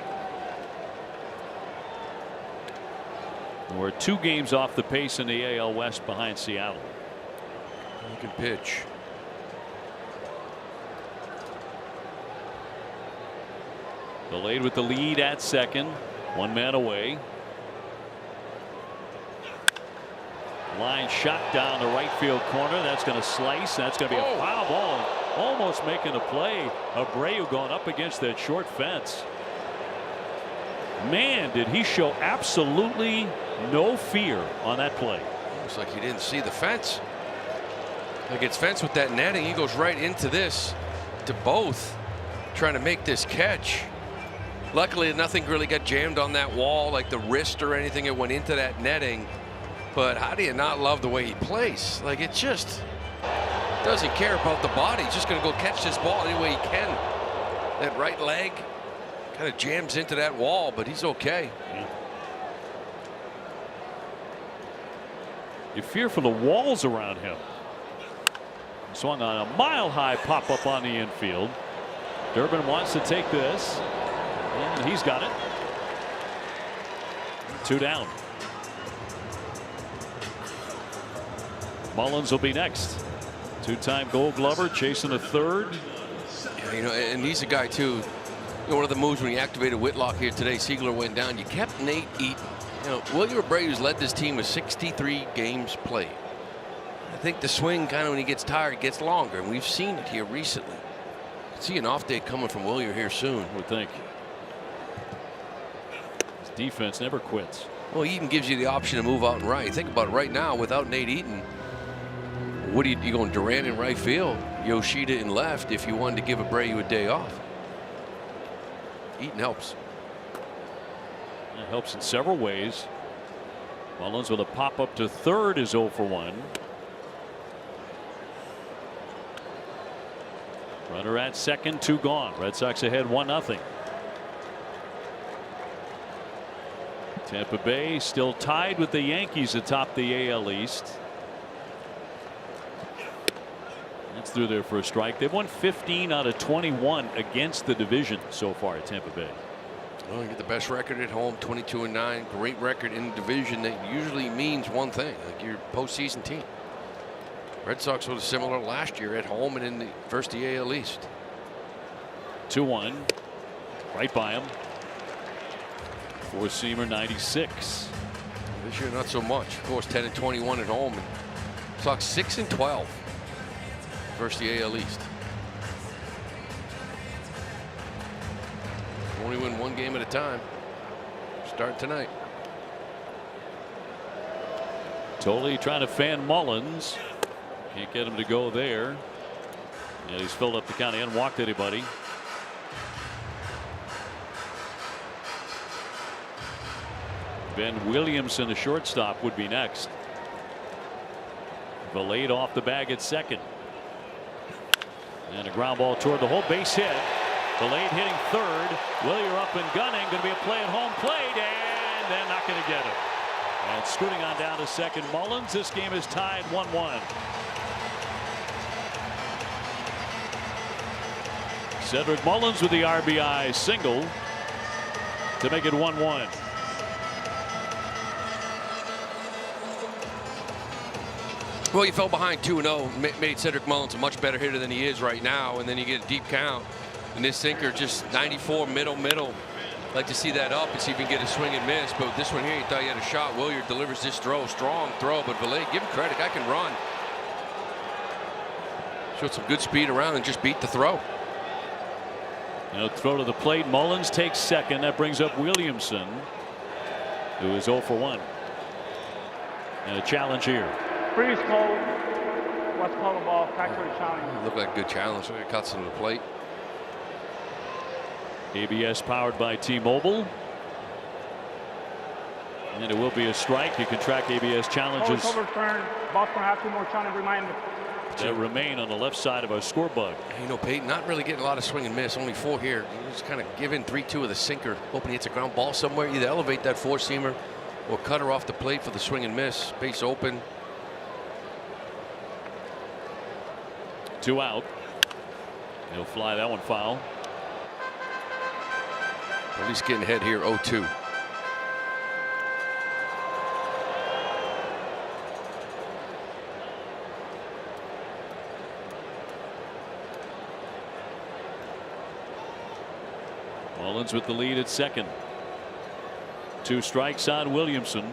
And we're 2 games off the pace in the AL West behind Seattle. You can pitch. Delayed with the lead at second. 1 man away. Line shot down the right field corner. That's going to slice. That's going to be a foul ball. Almost making the play. Abreu going up against that short fence. Man, did he show absolutely no fear on that play. Looks like he didn't see the fence. Like it's fenced with that netting. He goes right into this to both, trying to make this catch. Luckily, nothing really got jammed on that wall, like the wrist or anything. It went into that netting. But how do you not love the way he plays? Like, it just doesn't care about the body. He's just going to go catch this ball any way he can. That right leg kind of jams into that wall, but he's okay. You fear for the walls around him. Swung on a mile-high pop-up on the infield. Durbin wants to take this. And he's got it. 2 down. Mullins will be next. 2-time Gold Glover chasing a third. Yeah, you know, and he's a guy too. You know, one of the moves when he activated Whitlock here today, Siegler went down. You kept Nate Eaton. You know, William Abreu's led this team with 63 games played. I think the swing kind of when he gets tired gets longer, and we've seen it here recently. See an off day coming from William here soon. I would think. His defense never quits. Well, Eaton gives you the option to move out and right. Think about it right now without Nate Eaton. What are you going Duran in right field, Yoshida in left if you wanted to give Abreu a day off? Eaton helps. It helps in several ways. Mullins with a pop up to third is 0 for 1. Runner at second, 2 gone. Red Sox ahead 1-0. Tampa Bay still tied with the Yankees atop the AL East. That's through there for a strike. They've won 15 out of 21 against the division so far at Tampa Bay. Well, you get the best record at home, 22-9. Great record in the division. That usually means one thing, like your postseason team. Red Sox was similar last year at home and in the first AL East. 2-1. Right by him. Four-seamer 96. This year not so much. Of course 10-21 at home. And Sox 6-12. versus the AL East. Only win one game at a time. Start tonight. Tolley trying to fan Mullins. Can't get him to go there. And he's filled up the count. He hasn't walked anybody. Ben Williamson, the shortstop, would be next. Valade off the bag at second. And a ground ball toward the hole, base hit. Valade hitting third. Willier up and gunning. Going to be a play at home plate, and they're not going to get it. And scooting on down to second, Mullins. This game is tied 1-1. Cedric Mullins with the RBI single to make it 1-1. Well, you fell behind 2-0, made Cedric Mullins a much better hitter than he is right now, and then you get a deep count. And this sinker just 94 middle. Like to see that up and see if he can get a swing and miss. But this one here, you thought you had a shot. Willier delivers this throw, strong throw, but Valade, give him credit. Guy can run. Showed some good speed around and just beat the throw. Throw to the plate. Mullins takes second. That brings up Williamson, who is 0 for 1. And a challenge here. Freeze called. What's called a ball? Back for the challenge. Looked like a good challenge. It cuts him to the plate. ABS powered by T-Mobile. And it will be a strike. You can track ABS challenges overturned. Boston have 2 more challenge reminders that remain on the left side of our scoreboard. You know, Peyton, not really getting a lot of swing and miss. Only 4 here. You just kind of give in 3-2 of the sinker, hoping he hits a ground ball somewhere. Either elevate that 4-seamer or cut her off the plate for the swing and miss. Base open. 2 out. He'll fly that one foul. At least getting ahead here, 0-2. Mullins with the lead at second. 2 strikes on Williamson.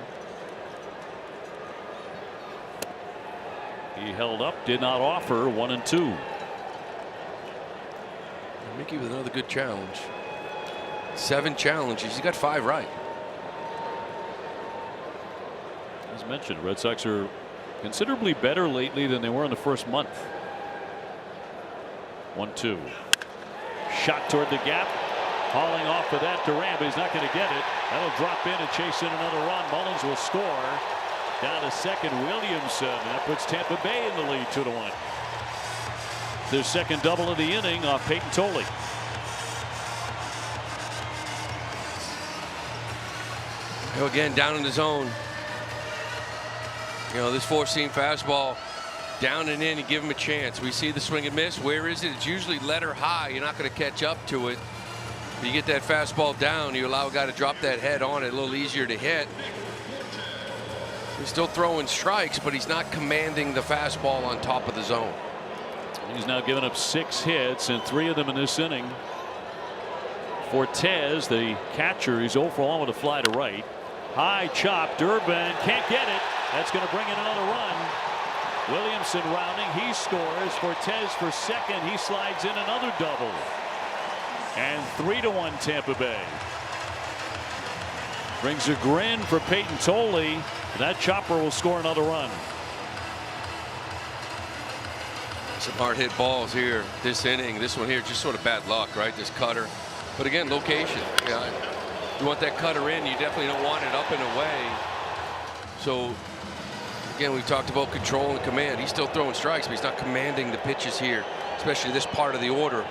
He held up, did not offer. 1-2. Mickey with another good challenge. 7 challenges. He's got 5 right. As mentioned, Red Sox are considerably better lately than they were in the first month. 1-2. Shot toward the gap. Hauling off of that Duran, but he's not going to get it. That'll drop in and chase in another run. Mullins will score. Down to second, Williamson. That puts Tampa Bay in the lead 2-1. Their second double of the inning off Peyton Tolley. Again, down in the zone. You know, this 4-seam fastball down and in and give him a chance. We see the swing and miss. Where is it? It's usually letter high. You're not going to catch up to it. You get that fastball down, you allow a guy to drop that head on it, a little easier to hit. He's still throwing strikes, but he's not commanding the fastball on top of the zone. He's now given up 6 hits and 3 of them in this inning. Fortes, the catcher, he's 0 for 1 with a fly to right. High chop, Durbin can't get it. That's going to bring in another run. Williamson rounding, he scores. Fortes for second, he slides in another double. And 3-1 Tampa Bay. Brings a grin for Peyton Tolley. That chopper will score another run. Some hard hit balls here this inning. This one here just sort of bad luck, right? This cutter. But again, location. Yeah, you want that cutter in. You definitely don't want it up and away. So again, we talked about control and command. He's still throwing strikes, but he's not commanding the pitches here, especially this part of the order.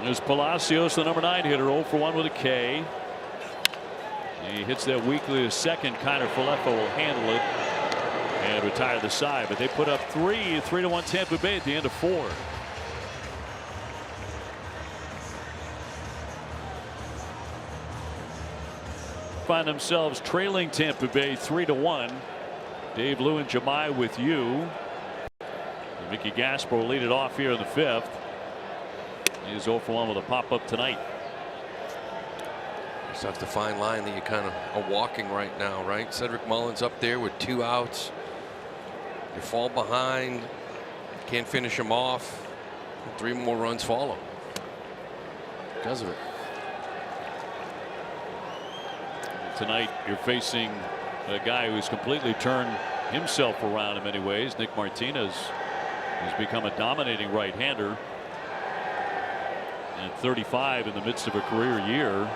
There's Palacios, the number 9 hitter, 0 for 1 with a K. He hits that weakly to second. Connor Fileffa will handle it and retire the side. But they put up 3-1 Tampa Bay at the end of 4. Find themselves trailing Tampa Bay 3-1. Dave Lou and Jemai with you. And Mickey Gasper will lead it off here in the 5th. He's 0 for 1 with a pop-up tonight. So that's the fine line that you kind of are walking right now, right? Cedric Mullins up there with 2 outs. You fall behind, can't finish them off. 3 more runs follow because of it. Tonight you're facing a guy who's completely turned himself around in many ways. Nick Martinez has become a dominating right-hander. And 35 in the midst of a career year.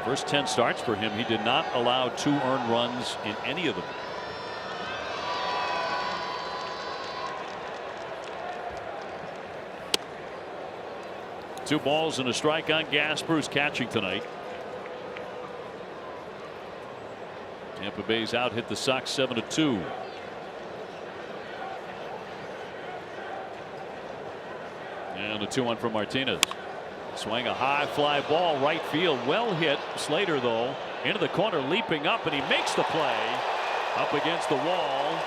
First 10 starts for him, he did not allow 2 earned runs in any of them. Two balls and a strike on Gasper, who's catching tonight. Tampa Bay's out hit the Sox 7-2. And a 2-1 from Martinez. Swing a high fly ball right field, well hit. Slater though into the corner, leaping up, and he makes the play up against the wall.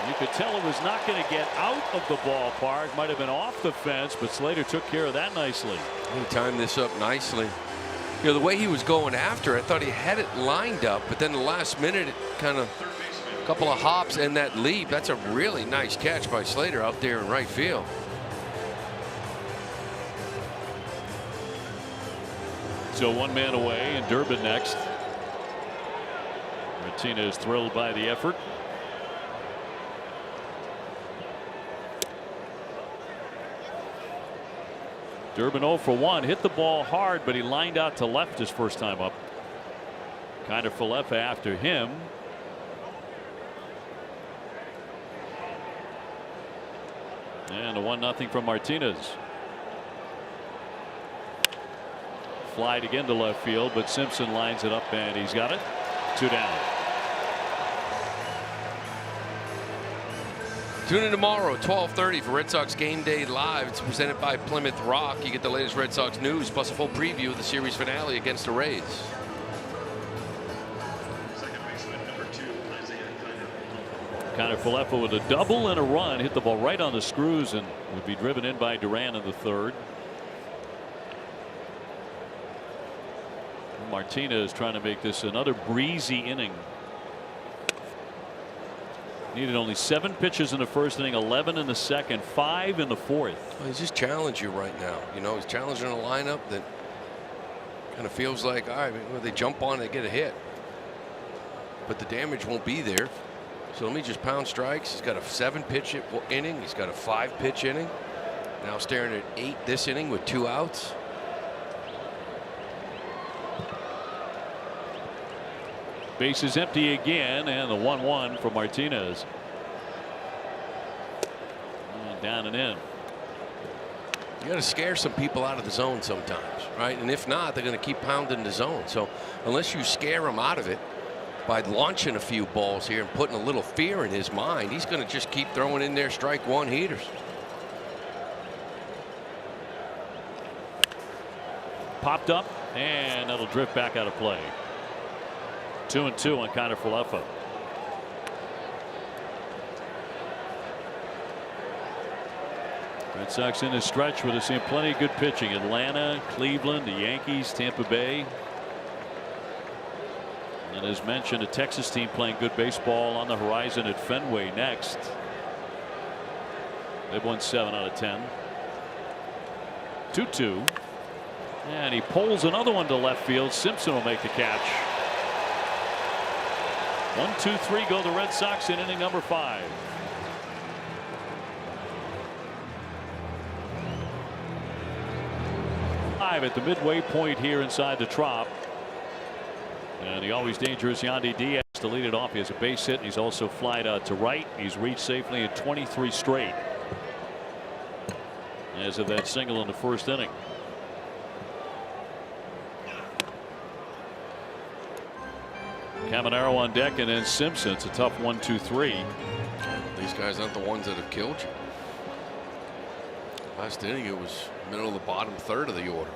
You could tell it was not going to get out of the ballpark. Might have been off the fence, but Slater took care of that nicely. He timed this up nicely. You know, the way he was going after, I thought he had it lined up, but then the last minute, it kind of a couple of hops and that leap. That's a really nice catch by Slater out there in right field. So 1 man away, and Durbin next. Martinez thrilled by the effort. Durbin 0 for 1, hit the ball hard, but he lined out to left his first time up. Kind of Falefa after him. And a 1-0 from Martinez. Flied again to left field, but Simpson lines it up and he's got it. 2 down. Tune in tomorrow, 12:30 for Red Sox Game Day Live. It's presented by Plymouth Rock. You get the latest Red Sox news plus a full preview of the series finale against the Rays. Kind of Falefa with a double and a run, hit the ball right on the screws and would be driven in by Duran in the 3rd. Martinez trying to make this another breezy inning. Needed only 7 pitches in the first inning, 11 in the second, 5 in the 4th. Well, he's just challenging you right now. You know, he's challenging a lineup that kind of feels like, all right, well, they jump on, they get a hit, but the damage won't be there. So let me just pound strikes. He's got a 7-pitch inning. He's got a 5-pitch inning. Now staring at 8 this inning with 2 outs. Bases empty again, and the 1-1 from Martinez. And down and in. You got to scare some people out of the zone sometimes, right? And if not, they're going to keep pounding the zone. So unless you scare them out of it by launching a few balls here and putting a little fear in his mind, he's going to just keep throwing in there strike 1 heaters. Popped up, and that'll drift back out of play. 2-2 on Connor Falefa. Red Sox in a stretch where they're seeing plenty of good pitching. Atlanta, Cleveland, the Yankees, Tampa Bay. And as mentioned, a Texas team playing good baseball on the horizon at Fenway next. They've won 7 out of 10. 2-2. And he pulls another one to left field. Simpson will make the catch. 1-2-3 go the Red Sox in inning number 5. At the midway point here inside the Trop. And the always dangerous Yandy Diaz to lead it off. He has a base hit, and he's also flied out to right. He's reached safely in 23 straight as of that single in the first inning. Caminero on deck, and then Simpson. It's a tough 1-2-3. These guys aren't the ones that have killed you. Last inning, it was middle of the bottom 3rd of the order.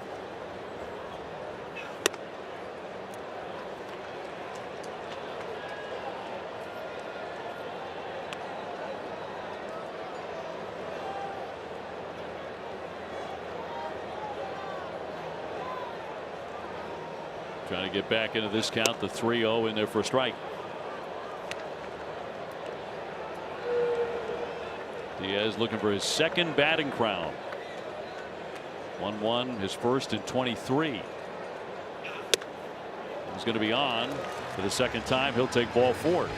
Trying to get back into this count. The 3-0 in there for a strike. Diaz looking for his second batting crown. 1-1, his first in 23. He's going to be on for the second time. He'll take ball 4.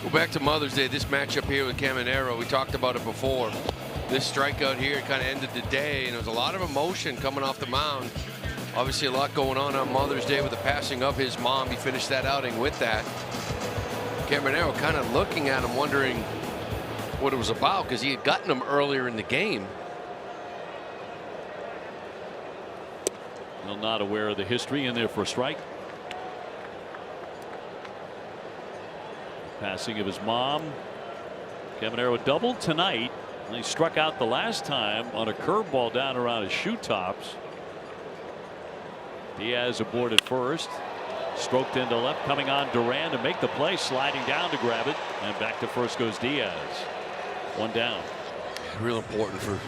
Go back to Mother's Day. This matchup here with Caminero, we talked about it before. This strikeout here kind of ended the day, and there was a lot of emotion coming off the mound. Obviously a lot going on Mother's Day with the passing of his mom. He finished that outing with that. Caminero kind of looking at him, wondering what it was about, because he had gotten him earlier in the game. Well, not aware of the history, in there for a strike. Passing of his mom. Caminero doubled tonight. And he struck out the last time on a curveball down around his shoe tops. Diaz aboard at first. Stroked into left, coming on Duran to make the play, sliding down to grab it, and back to first goes Diaz. 1 down. Real important for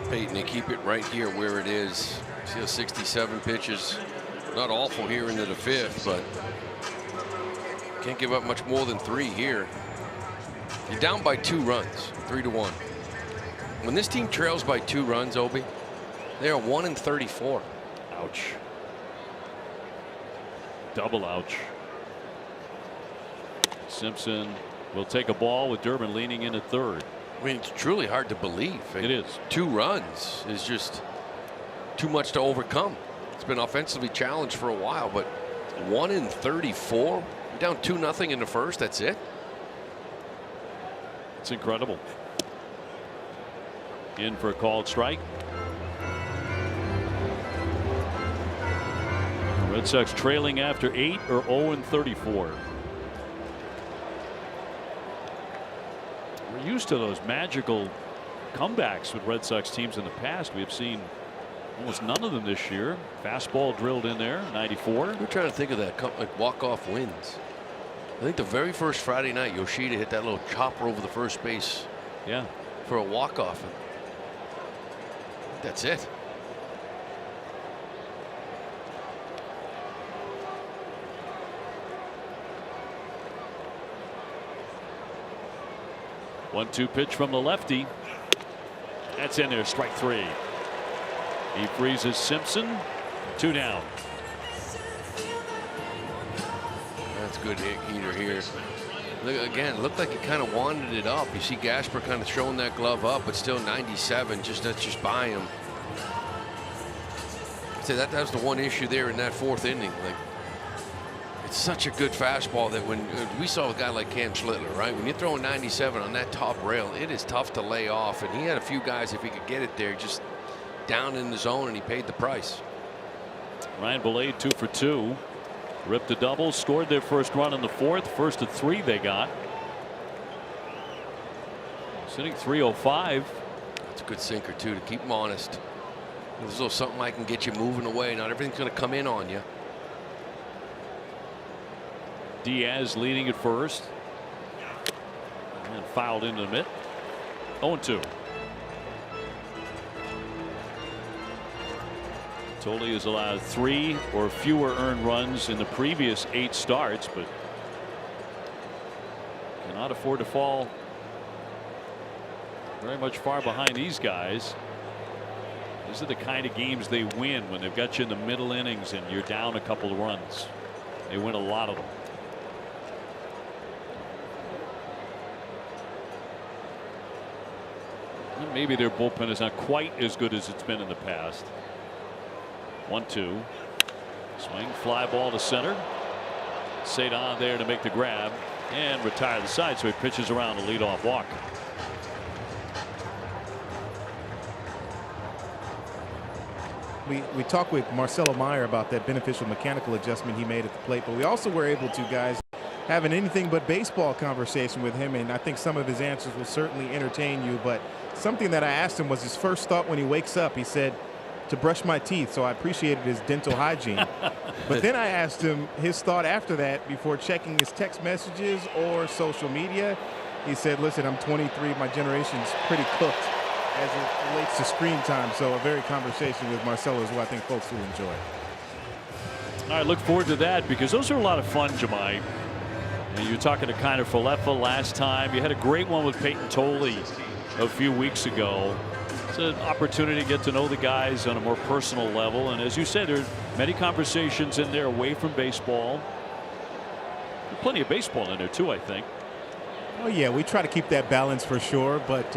Peyton to keep it right here where it is. See, 67 pitches, not awful here into the 5th, but can't give up much more than 3 here. You're down by 2 runs, 3-1. When this team trails by 2 runs, Obi, they are 1-34. Ouch. Double ouch. Simpson will take a ball with Durbin leaning in at third. I mean, it's truly hard to believe. It is. 2 runs is just too much to overcome. It's been offensively challenged for a while, but 1-34, down 2-0 in the first. That's it. It's incredible. In for a called strike. Red Sox trailing after 8 or 0-34. We're used to those magical comebacks with Red Sox teams in the past. We have seen almost none of them this year. Fastball drilled in there, 94. We're trying to think of that, like walk-off wins. I think the very first Friday night, Yoshida hit that little chopper over the first base. Yeah. For a walk-off. That's it. One-two pitch from the lefty. That's in there, strike 3. He freezes Simpson. 2 down. That's good hit heater here. Look, again, looked like he kind of wanted it up. You see Gasper kind of throwing that glove up, but still 97. That's just by him. I'd say that was the one issue there in that 4th inning. Like, it's such a good fastball that when we saw a guy like Cam Schlittler, right? When you're throwing 97 on that top rail, it is tough to lay off. And he had a few guys, if he could get it there, just down in the zone, and he paid the price. Ryan Belade 2 for 2. Ripped a double, scored their first run in the 4th. First of 3 they got. Sitting 305. That's a good sinker too, to keep him honest. There's a little something I can get you moving away. Not everything's going to come in on you. Diaz leading at first. And fouled into the mitt. 0-2. Tolle has allowed 3 or fewer earned runs in the previous 8 starts, but cannot afford to fall very much far behind these guys. These are the kind of games they win when they've got you in the middle innings and you're down a couple of runs. They win a lot of them. And maybe their bullpen is not quite as good as it's been in the past. 1-2. Swing, fly ball to center. Cedon there to make the grab and retire the side, so he pitches around a leadoff walk. We talked with Marcelo Meyer about that beneficial mechanical adjustment he made at the plate, but we also were able to, guys, have an anything but baseball conversation with him, and I think some of his answers will certainly entertain you. But something that I asked him was his first thought when he wakes up. He said, to brush my teeth, so I appreciated his dental hygiene. But then I asked him his thought after that before checking his text messages or social media. He said, listen, I'm 23, my generation's pretty cooked as it relates to screen time. So a very conversation with Marcelo is what I think folks will enjoy. All right, look forward to that, because those are a lot of fun, Jemai. And you were talking to Kiner Falefa last time. You had a great one with Peyton Tolle a few weeks ago. It's an opportunity to get to know the guys on a more personal level. And as you said, there are many conversations in there away from baseball. Plenty of baseball in there too, I think. Oh yeah, we try to keep that balance for sure, but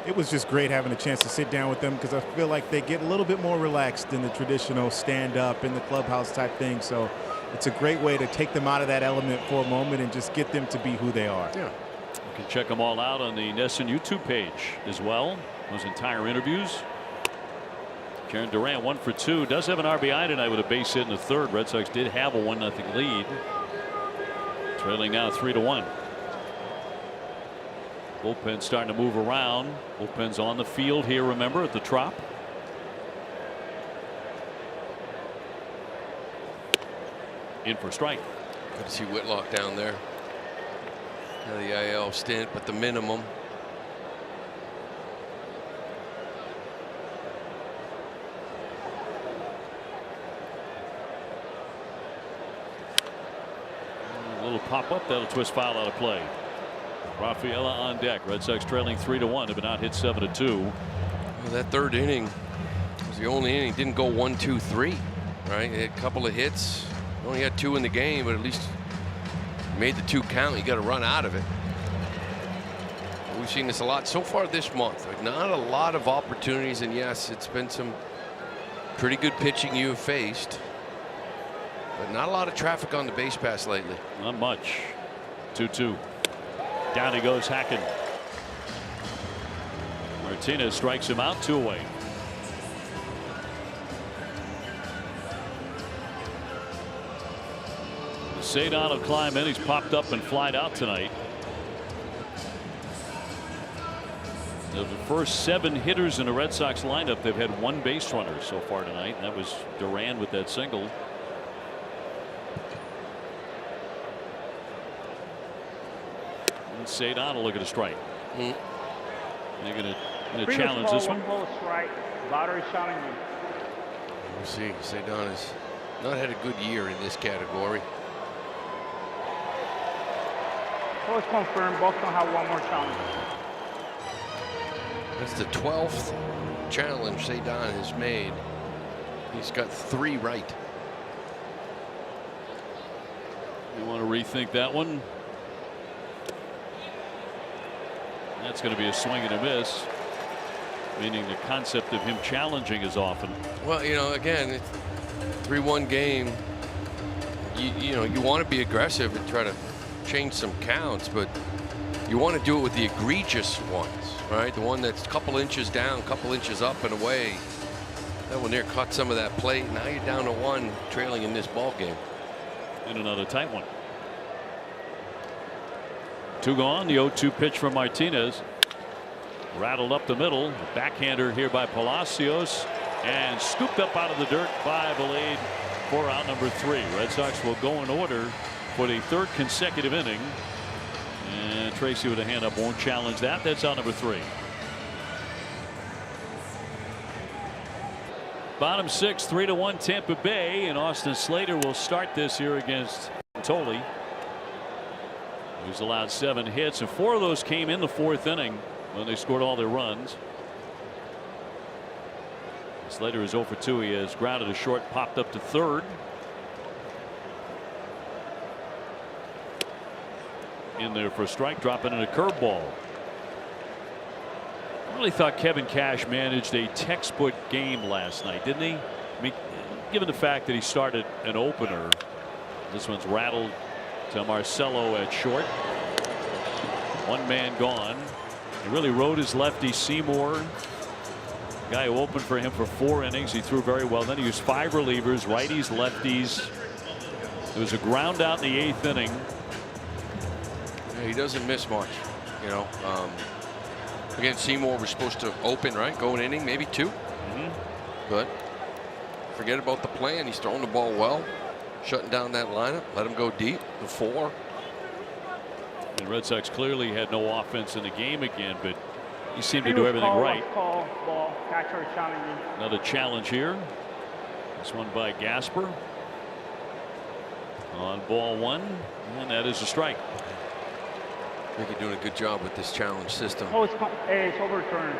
it was just great having a chance to sit down with them because I feel like they get a little bit more relaxed than the traditional stand-up in the clubhouse type thing. So it's a great way to take them out of that element for a moment and just get them to be who they are. Yeah. You can check them all out on the NESN YouTube page as well. Those entire interviews. Karen Durant 1 for 2. Does have an RBI tonight with a base hit in the third. Red Sox did have a 1-0 lead. Trailing now 3-1. Bullpen starting to move around. Bullpen's on the field here, remember, at the Trop. In for strike. Good to see Whitlock down there. Now the IL stint, but the minimum. A little pop up that'll twist foul out of play. Rafaela on deck. Red Sox trailing 3-1. Have been out hit 7-2. Well, that third inning was the only inning. Didn't go 1, 2, 3. Right, he had a couple of hits. Only had 2 in the game, but at least made the 2 count. You got to run out of it. We've seen this a lot so far this month. Like, not a lot of opportunities, and yes, it's been some pretty good pitching you have faced, but not a lot of traffic on the base pass lately. Not much. 2-2. Down he goes, Hacken. Martinez strikes him out, 2 away. Cedon will climb in. He's popped up and flied out tonight. The first 7 hitters in the Red Sox lineup, they've had 1 base runner so far tonight, and that was Duran with that single. And Cedon will look at a strike. They're going to challenge this one. Strike. Batter is challenging. We'll see. Cedon has not had a good year in this category. So it's confirmed. Both don't have 1 more challenge. That's the 12th challenge Cedon has made. He's got 3 right. You want to rethink that one? That's going to be a swing and a miss, meaning the concept of him challenging is often. Well, you know, again, it's a 3-1 game. You know, you want to be aggressive and try to change some counts, but you want to do it with the egregious ones, right? The one that's a couple inches down, a couple inches up and away. That one there caught some of that plate. Now you're down to 1, trailing in this ball game. And another tight one. 2 gone. The 0-2 pitch from Martinez. Rattled up the middle. A backhander here by Palacios. And scooped up out of the dirt by Valade for out number 3. Red Sox will go in order for the 3rd consecutive inning. And Tracy with a hand up won't challenge that. That's out number 3. Bottom 6, 3-1 Tampa Bay, and Austin Slater will start this here against Tolle. He's allowed 7 hits, and 4 of those came in the 4th inning when they scored all their runs. Slater is 0 for 2. He has grounded a short, popped up to 3rd. In there for a strike, dropping in a curveball. I really thought Kevin Cash managed a textbook game last night, didn't he? I mean, given the fact that he started an opener, this one's rattled to Marcelo at short. 1 man gone. He really rode his lefty Seymour, guy who opened for him for 4 innings. He threw very well. Then he used 5 relievers, righties, lefties. There was a ground out in the 8th inning. Yeah, he doesn't miss much, you know. Again, Seymour was supposed to open, right? Go an inning, maybe 2. But forget about the plan. He's throwing the ball well, shutting down that lineup. Let him go deep. The 4. The Red Sox clearly had no offense in the game again, but he seemed to do everything right. Ball, catcher challenging. Another challenge here. This one by Gasper. On ball one, and that is a strike. I think you're doing a good job with this challenge system. Oh, it's overturned.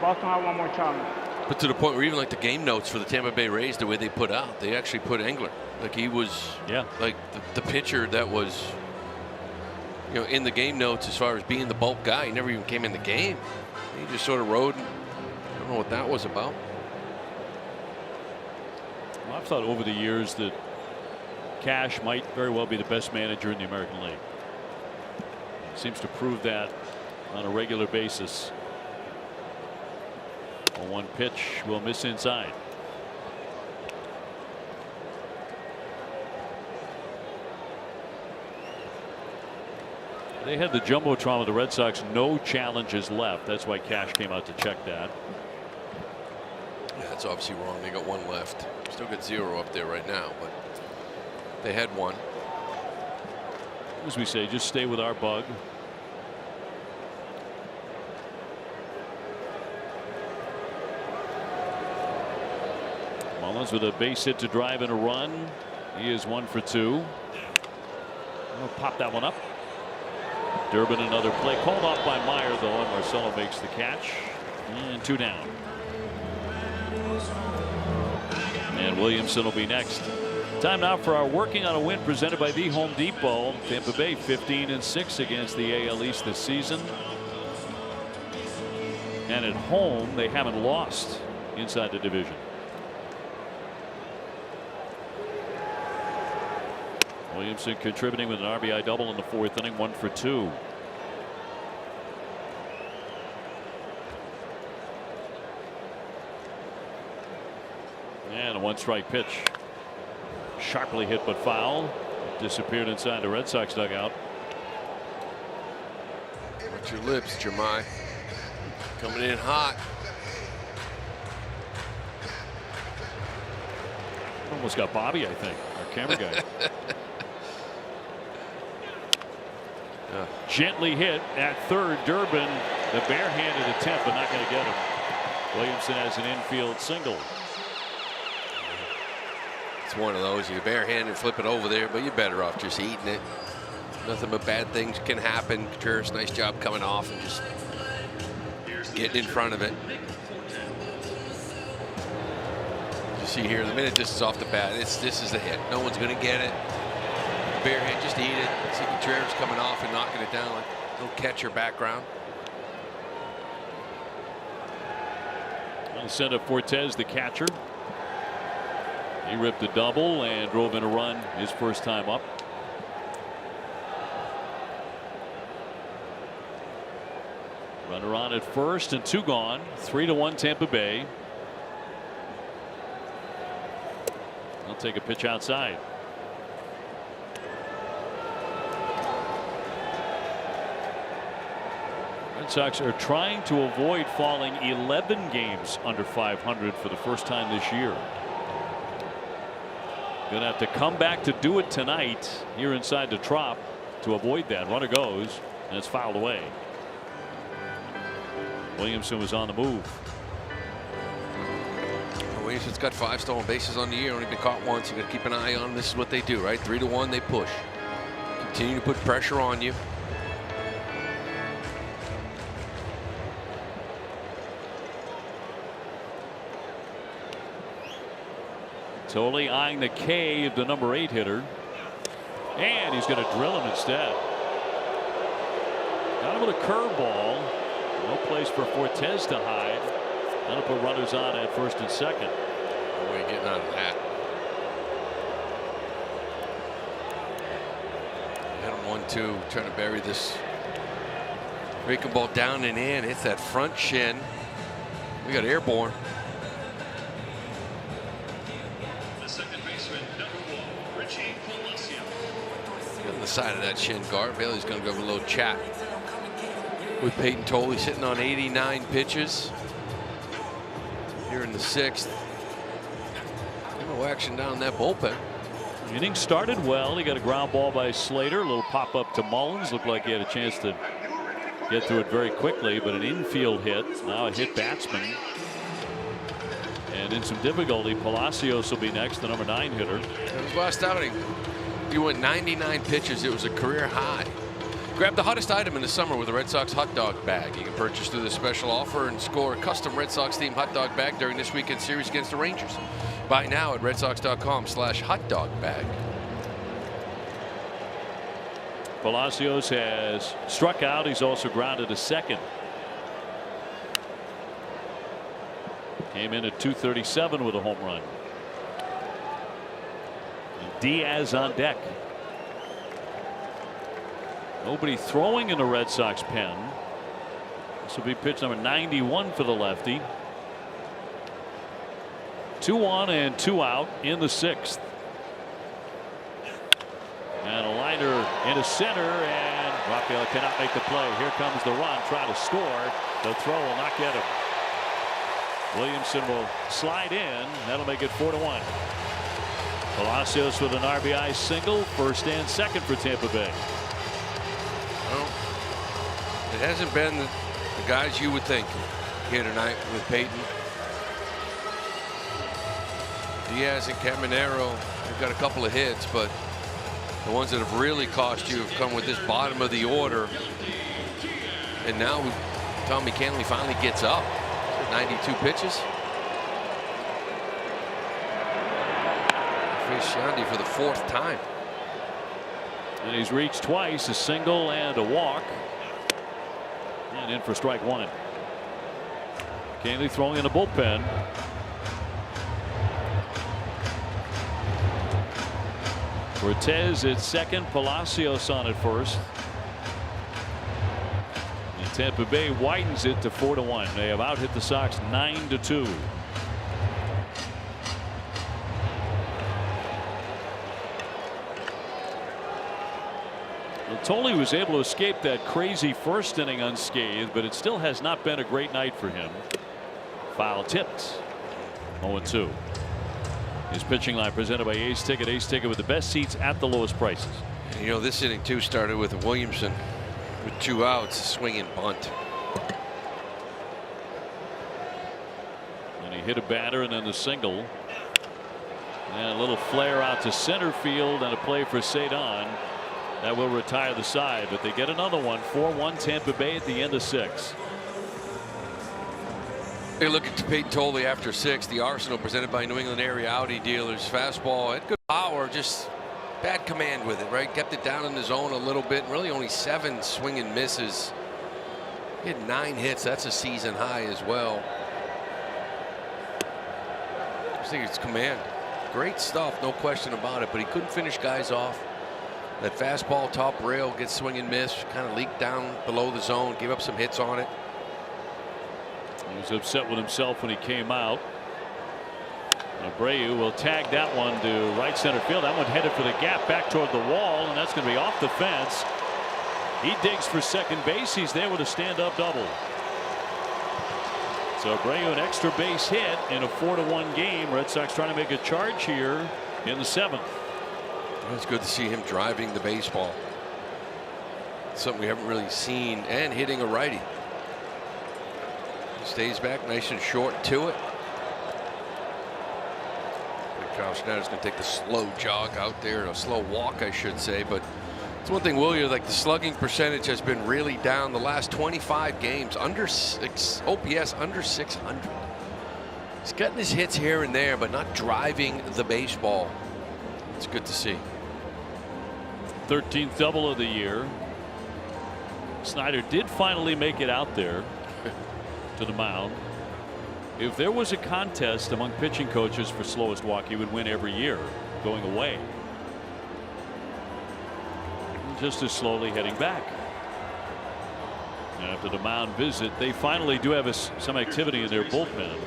Boston have one more challenge. But to the point where even like the game notes for the Tampa Bay Rays, the way they put out, they actually put Engler. Like he was, like the pitcher that was, in the game notes as far as being the bulk guy. He never even came in the game. He just sort of rode. I don't know what that was about. Well, I've thought over the years that Cash might very well be the best manager in the American League. Seems to prove that on a regular basis. One pitch will miss inside. They had the jumbotron with the Red Sox, no challenges left. That's why Cash came out to check that. Yeah, that's obviously wrong. They got one left. Still got 0 up there right now, but they had one. As we say, just stay with our bug. Mullins with a base hit to drive and a run. He is 1 for 2. We'll pop that one up. Durbin another play called off by Meyer though, and Marcelo makes the catch, and 2 down. And Williamson will be next. Time now for our Working on a Win presented by the Home Depot. Tampa Bay 15-6 against the AL East this season. And at home they haven't lost inside the division. Williamson contributing with an RBI double in the 4th inning, 1 for 2. And a 1-strike pitch. Sharply hit but foul. Disappeared inside the Red Sox dugout. Watch your lips, Jermai. Coming in hot. Almost got Bobby, I think, our camera guy. Gently hit at third. Durbin, the barehanded attempt, but not going to get him. Williamson has an infield single. It's one of those. You barehanded, flip it over there, but you're better off just eating it. Nothing but bad things can happen. Contreras, nice job coming off and just getting in front of it. You see here, the minute this is off the bat, this is the hit. No one's going to get it. Barehand, just eat it. See Contreras coming off and knocking it down like a little catcher background. Well, send up Fortes, the catcher. He ripped a double and drove in a run his first time up. Runner on at first and 2 gone. 3-1 Tampa Bay. They'll take a pitch outside. Red Sox are trying to avoid falling 11 games under 500 for the first time this year. Gonna have to come back to do it tonight here inside the Trop to avoid that. Runner goes and it's fouled away. Williamson was on the move. Williamson's got 5 stolen bases on the year, only been caught once. You got to keep an eye on. This is what they do, right? 3-1, they push. Continue to put pressure on you. Tolley eyeing the K of the number 8 hitter. And he's going to drill him instead. Got him with a curveball. No place for Fortes to hide. That'll put runners on at first and second. No way getting out of that. Hit him 1-2, trying to bury this breaking ball down and in. Hits that front shin. We got airborne. On the side of that shin guard. Bailey's going to go have a little chat with Peyton Tolley, sitting on 89 pitches here in the 6th. No action down that bullpen. Inning started well. He got a ground ball by Slater. A little pop up to Mullins. Looked like he had a chance to get through it very quickly, but an infield hit. Now a hit batsman. And in some difficulty, Palacios will be next, the number 9 hitter. It was last outing. He went 99 pitches. It was a career high. Grab the hottest item in the summer with a Red Sox hot dog bag. You can purchase through the special offer and score a custom Red Sox themed hot dog bag during this weekend series against the Rangers. Buy now at redsox.com/hotdogbag. Palacios has struck out. He's also grounded to second. Came in at 237 with a home run. And Diaz on deck. Nobody throwing in the Red Sox pen. This will be pitch number 91 for the lefty. 2 on and 2 out in the 6th. And a liner into center, and Rafael cannot make the play. Here comes the run, try to score. The throw will not get him. Williamson will slide in. That'll make it 4-1. Palacios with an RBI single, first and second for Tampa Bay. Well, it hasn't been the guys you would think here tonight with Peyton. Diaz and Caminero, they've got a couple of hits, but the ones that have really cost you have come with this bottom of the order. And now Tommy Canley finally gets up. 92 pitches. Face Shandy for the 4th time. And he's reached twice, a single and a walk. And in for strike 1. Canley throwing in the bullpen. Cortez at second, Palacios on at first. And Tampa Bay widens it to 4-1. They have out hit the Sox 9-2. Tolley was able to escape that crazy first inning unscathed, but it still has not been a great night for him. Foul tipped. 0-2. His pitching line presented by Ace Ticket. Ace Ticket with the best seats at the lowest prices. You know, this inning too started with Williamson with 2 outs, a swinging bunt. And he hit a batter and then the single. And a little flare out to center field and a play for Cedon. That will retire the side, but they get another one. 4-1 Tampa Bay at the end of 6. They look at Peyton Tolley after 6. The Arsenal presented by New England area Audi dealers. Fastball had good power, just bad command with it, right? Kept it down in the zone a little bit. Really only 7 swing and misses. He had 9 hits. That's a season high as well. I just think it's command. Great stuff, no question about it, but he couldn't finish guys off. That fastball top rail gets swing and miss, kind of leaked down below the zone, gave up some hits on it. He was upset with himself when he came out. Abreu will tag that one to right center field. That one headed for the gap back toward the wall, and that's going to be off the fence. He digs for second base. He's there with a stand-up double. So Abreu an extra base hit in a 4-1 game. Red Sox trying to make a charge here in the 7th. It's good to see him driving the baseball. Something we haven't really seen, and hitting a righty. Stays back nice and short to it. Kyle Schneider's going to take the slow jog out there, a slow walk I should say, but it's one thing, William, like the slugging percentage has been really down the last 25 games, under 6 OPS under 600. He's getting his hits here and there, but not driving the baseball. It's good to see. 13th double of the year. Snyder did finally make it out there to the mound. If there was a contest among pitching coaches for slowest walk, he would win every year going away. Just as slowly heading back. After the mound visit, they finally do have some activity in their bullpen.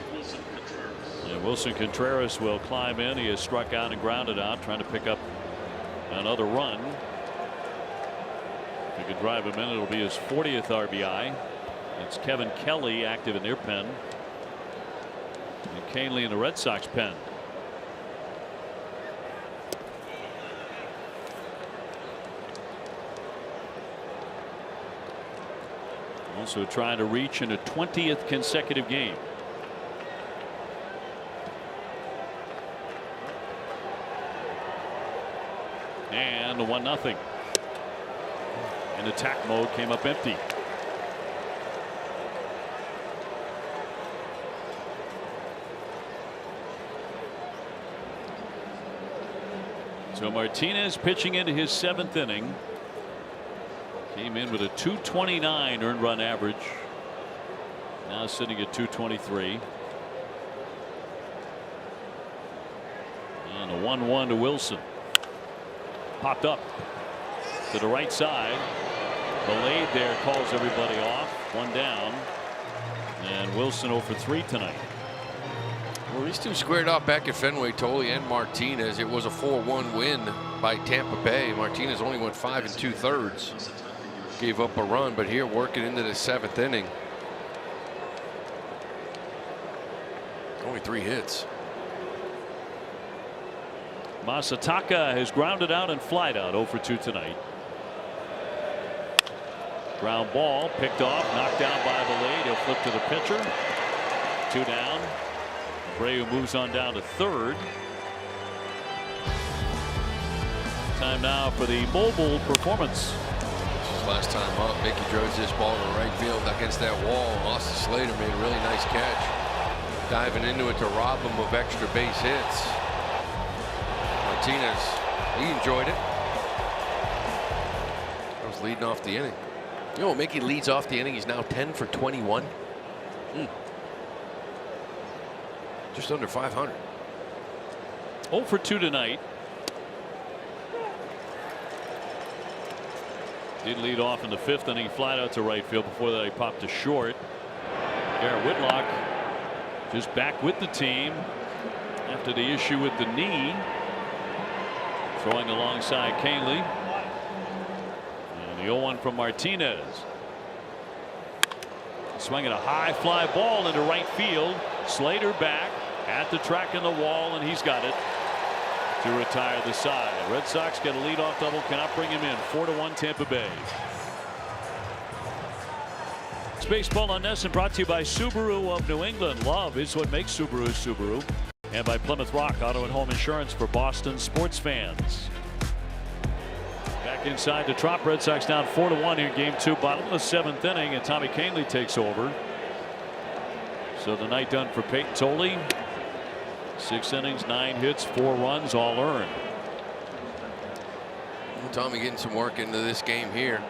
And Wilson Contreras will climb in. He has struck out and grounded out, trying to pick up another run. If he could drive him in, it'll be his 40th RBI. It's Kevin Kelly active in their pen. And Canley in the Red Sox pen. Also trying to reach in a 20th consecutive game. And 1-0. In attack mode, came up empty. So Martinez pitching into his 7th inning. Came in with a 229 earned run average. Now sitting at 223. And a 1-1 to Wilson. Popped up to the right side. Delayed there, calls everybody off. 1 down. And Wilson 0 for 3 tonight. Well, these two squared off back at Fenway, Tolle and Martinez. It was a 4-1 win by Tampa Bay. Martinez only went 5 2/3. Gave up a run, but here working into the 7th inning. Only 3 hits. Masataka has grounded out and flied out 0 for 2 tonight. Ground ball picked off, knocked down by Delayed. He'll flip to the pitcher. 2 down. Abreu moves on down to 3rd. Time now for the mobile performance. His last time up, Mickey drove this ball to right field against that wall. Austin Slater made a really nice catch, diving into it to rob him of extra base hits. Martinez, he enjoyed it. That was leading off the inning. You know, Mickey leads off the inning. He's now 10 for 21. Just under 500. 0 for 2 tonight. Did lead off in the 5th inning, flied out to right field. Before that, he popped to short. Garrett Whitlock just back with the team after the issue with the knee. Throwing alongside Canely. And the 0-1 from Martinez. Swinging a high fly ball into right field. Slater back at the track in the wall, and he's got it to retire the side. Red Sox get a leadoff double, cannot bring him in. 4-1 Tampa Bay. It's Baseball on NESN, brought to you by Subaru of New England. Love is what makes Subaru Subaru. And by Plymouth Rock Auto and Home Insurance for Boston sports fans. Back inside the Trop. Red Sox down 4-1 here in game 2, bottom of the 7th inning, and Tommy Canely takes over. So the night done for Peyton Tolle. 6 innings, 9 hits, 4 runs, all earned. Tommy getting some work into this game here.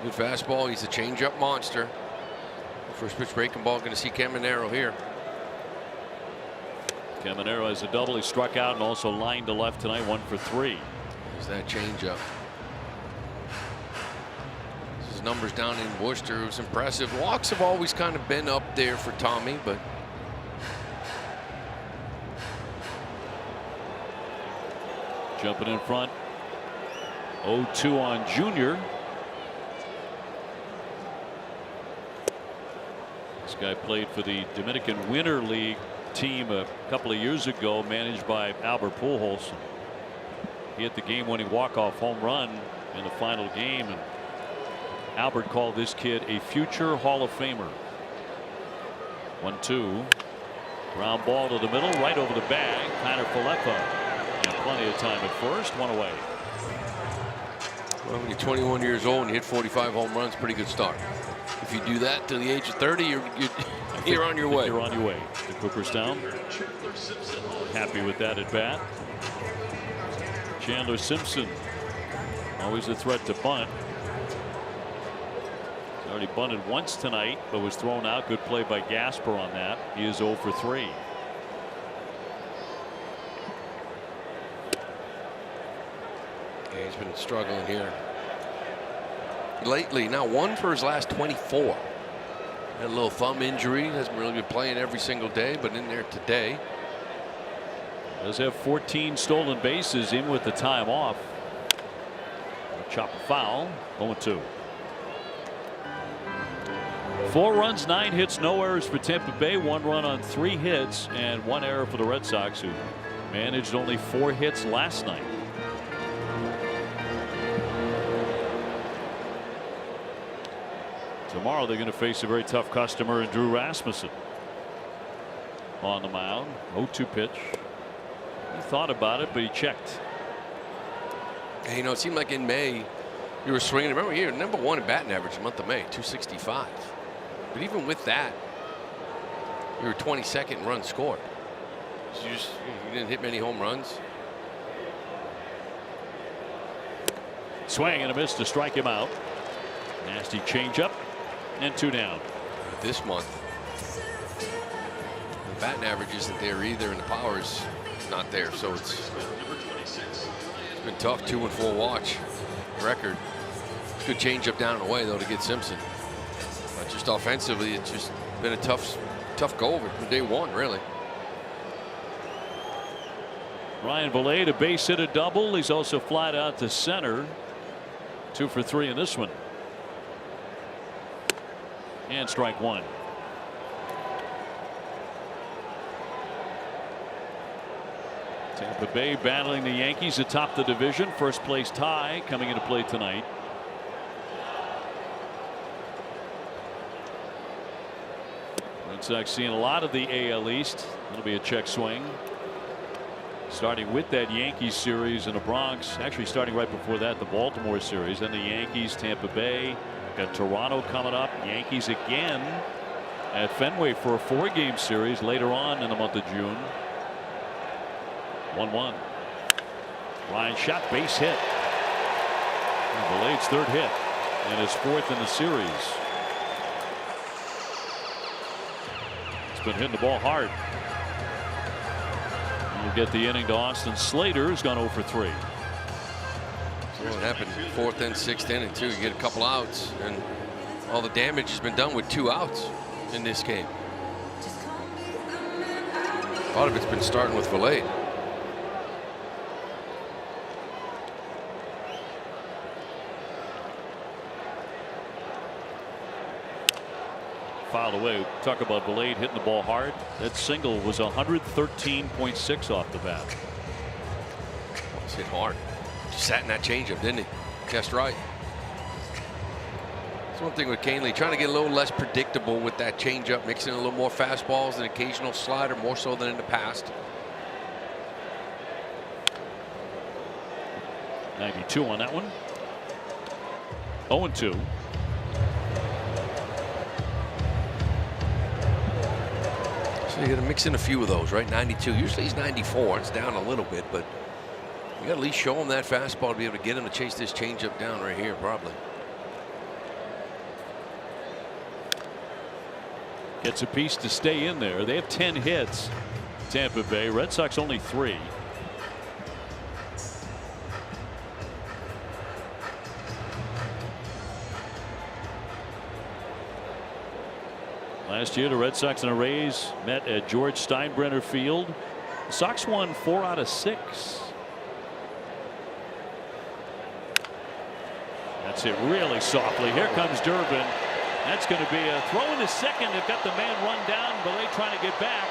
Good fastball. He's a changeup monster. First pitch breaking ball. Going to see Caminero here. Caminero has a double. He struck out and also lined to left tonight. 1 for 3. There's that changeup. His numbers down in Worcester. It was impressive. Walks have always kind of been up there for Tommy, but jumping in front. 0-2 on Junior. This guy played for the Dominican Winter League team a couple of years ago, managed by Albert Pujols. He hit the game-winning walk-off home run in the final game, and Albert called this kid a future Hall of Famer. 1-2. Ground ball to the middle, right over the bag. Kiner Falefa, and plenty of time at first. 1 away. Well, when you're 21 years old and you hit 45 home runs, pretty good start. If you do that to the age of 30, you're on your way. You're on your way to Cooperstown. Happy with that at bat. Chandler Simpson, always a threat to bunt. He's already bunted once tonight, but was thrown out. Good play by Gasper on that. He is 0 for 3. Yeah, he's been struggling here lately. Now 1 for his last 24. Had a little thumb injury. Hasn't really been playing every single day, but in there today. Does have 14 stolen bases, in with the time off. Chop foul. 0-2. 4 runs, 9 hits, no errors for Tampa Bay. 1 run on 3 hits, and 1 error for the Red Sox, who managed only 4 hits last night. Tomorrow they're going to face a very tough customer in Drew Rasmussen on the mound. 0-2 pitch. He thought about it, but he checked. And, you know, it seemed like in May you were swinging. Remember, you're #1 in batting average the month of May, 265. But even with that, you were 22nd in runs scored. So you didn't hit many home runs. Swing and a miss to strike him out. Nasty changeup, and 2 down. This month, the batting average isn't there either, and the power is not there. So it's been tough. 2-4 watch record. Good changeup down and away though to get Simpson. But just offensively, it's just been a tough go over from day one, really. Ryan Vilade, a base hit, a double. He's also flied out to center. 2 for 3 in this one. And strike 1. Tampa Bay battling the Yankees atop the division. First place tie coming into play tonight. Red Sox seeing a lot of the AL East. It'll be a check swing. Starting with that Yankees series in the Bronx. Actually starting right before that, the Baltimore series. Then the Yankees, Tampa Bay. Got Toronto coming up. Yankees again at Fenway for a 4-game series later on in the month of June. 1-1. Line shot, base hit. Vilade's 3rd hit and his 4th in the series. He's been hitting the ball hard. We'll get the inning to Austin Slater, who's gone 0 for 3. So what happened 4th and 6th inning too. You get a couple outs, and all the damage has been done with 2 outs in this game. A lot of it's been starting with Vilade. Fouled away. Talk about Vilade hitting the ball hard. That single was 113.6 off the bat. He's hit hard. Just sat in that changeup, didn't he? Just right. That's one thing with Canely, trying to get a little less predictable with that changeup, mixing a little more fastballs and occasional slider, more so than in the past. 92 on that one. 0-2. So you got to mix in a few of those, right? 92. Usually he's 94. It's down a little bit, but you got to at least show him that fastball to be able to get him to chase this changeup down right here, probably. Gets a piece to stay in there. They have 10 hits. Tampa Bay. Red Sox only 3. Last year, the Red Sox and the Rays met at George Steinbrenner Field. The Sox won 4 out of 6. That's it really softly. Here comes Durbin. That's going to be a throw into second. They've got the man run down. Vilade trying to get back.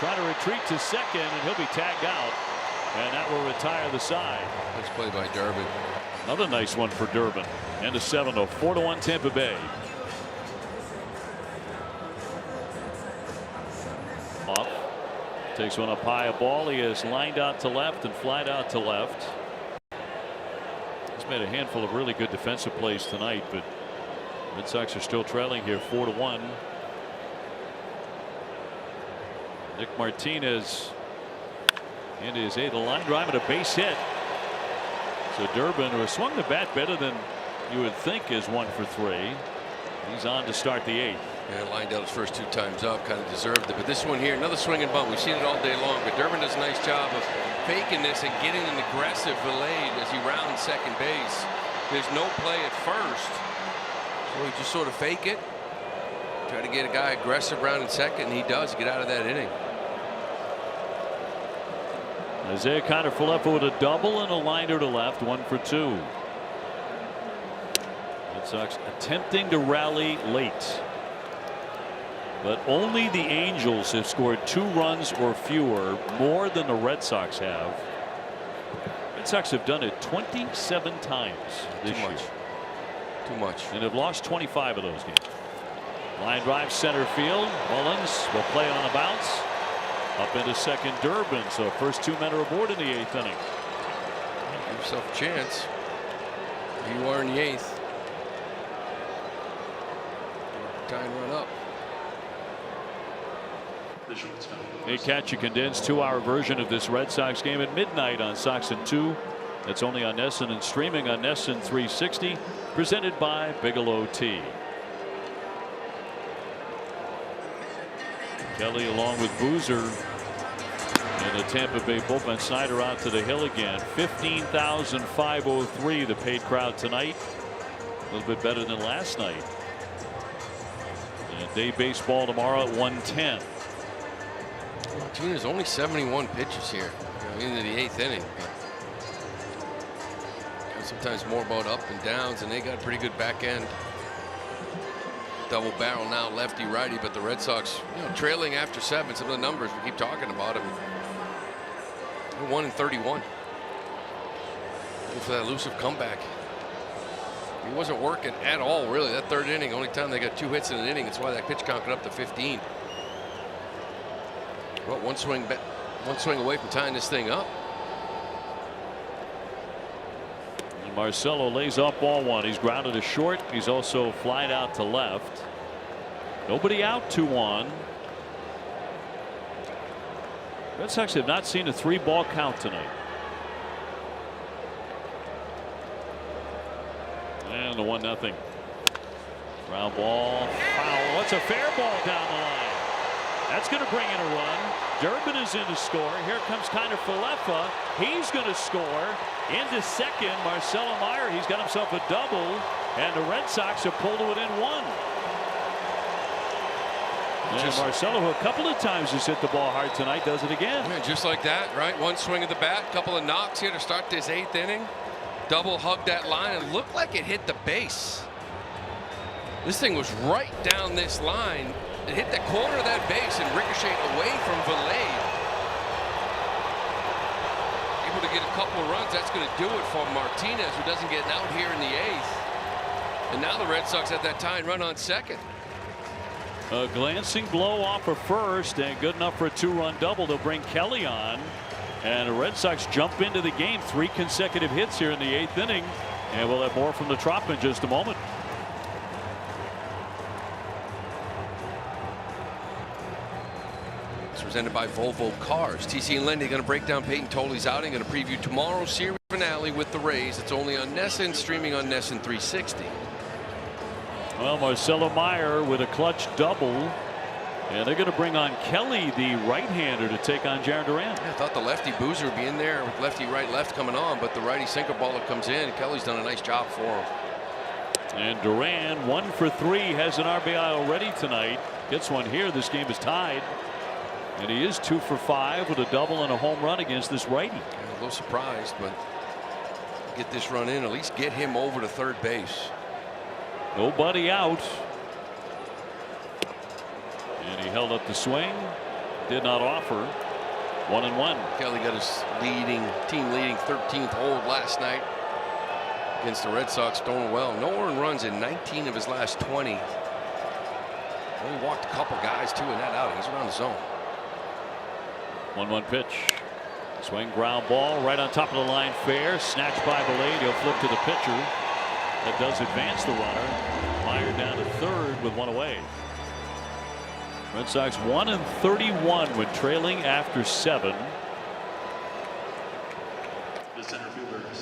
Trying to retreat to second, and he'll be tagged out. And that will retire the side. Nice play by Durbin. Another nice one for Durbin. And a 7-0. 4-1 Tampa Bay. Off. Takes one up high, a ball. He is lined out to left and flied out to left. He's made a handful of really good defensive plays tonight, but Red Sox are still trailing here 4-1. Nick Martinez into his 8th line drive and a base hit. So Durbin, who has swung the bat better than you would think, is 1 for 3. He's on to start the 8th. Yeah, lined out his first 2 times up, kind of deserved it. But this one here, another swing and bunt. We've seen it all day long, but Durbin does a nice job of faking this and getting an aggressive Vilade as he rounds second base. There's no play at first, so he just sort of fake it, try to get a guy aggressive rounding second, and he does get out of that inning. Isaiah Kiner-Falefa with a double and a liner to left, 1 for 2. Red Sox attempting to rally late. But only the Angels have scored 2 runs or fewer, more than the Red Sox have. Red Sox have done it 27 times this year. Too much. And have lost 25 of those games. Line drive center field. Mullins will play on a bounce. Up into second, Durbin. So first 2 men are aboard in the 8th inning. Give yourself a chance. Here you are in the 8th. Tying run up. They catch a condensed 2-hour version of this Red Sox game at midnight on Sox and 2. That's only on NESN and streaming on NESN 360. Presented by Bigelow Tea. Kelly along with Boozer and the Tampa Bay bullpen. Snyder out to the hill again. 15,503 the paid crowd tonight. A little bit better than last night. And day baseball tomorrow at 1:10. Martinez only 71 pitches here into the 8th inning. But sometimes more about up and downs, and they got a pretty good back end. Double barrel now, lefty righty, but the Red Sox, trailing after 7. Some of the numbers we keep talking about them. 1-31. Looking for that elusive comeback. He wasn't working at all, really. That 3rd inning, only time they got 2 hits in an inning. That's why that pitch count got up to 15. Well, one swing away from tying this thing up. And Marcelo lays off ball 1. He's grounded to short. He's also flied out to left. Nobody out, 2-1. Red Sox have not seen a 3-ball count tonight. And the 1-0. Ground ball, foul. It's a fair ball down the line. That's going to bring in a run. Durbin is in to score. Here comes Kiner Falefa. He's going to score. Into second, Marcelo Meyer. He's got himself a double, and the Red Sox have pulled it in 1. And Marcelo, who a couple of times has hit the ball hard tonight, does it again. Yeah, just like that, right? One swing of the bat, couple of knocks here to start this 8th inning. Double hugged that line and looked like it hit the base. This thing was right down this line. It hit the corner of that base and ricocheted away from Valade. Able to get a couple of runs. That's going to do it for Martinez, who doesn't get out here in the 8th. And now the Red Sox have that tying run on second. A glancing blow off for first, and good enough for a 2-run double. They'll bring Kelly on, and the Red Sox jump into the game. 3 consecutive hits here in the 8th inning, and we'll have more from the Trop in just a moment. It's presented by Volvo Cars. TC and Lindy going to break down Peyton Toley's outing. Going to preview tomorrow's series finale with the Rays. It's only on NESN, streaming on NESN 360. Well, Marcelo Meyer with a clutch double, and they're going to bring on Kelly, the right-hander, to take on Jarren Duran. I thought the lefty Boozer would be in there with lefty right left coming on, but the righty sinker baller comes in. Kelly's done a nice job for him. And Duran 1 for 3, has an RBI already tonight. Gets one here. This game is tied, and he is 2 for 5 with a double and a home run against this righty. Yeah, a little surprised, but get this run in, at least get him over to third base. Nobody out. And he held up the swing. Did not offer. 1-1. Kelly got his team leading 13th hold last night against the Red Sox, throwing well. No earned runs in 19 of his last 20. Only walked a couple guys too in that outing. He's around the zone. 1-1 pitch. Swing, ground ball right on top of the line, fair. Snatched by Valade. He'll flip to the pitcher. That does advance the runner. Meyer down to third with 1 away. Red Sox 1-31 when trailing after 7.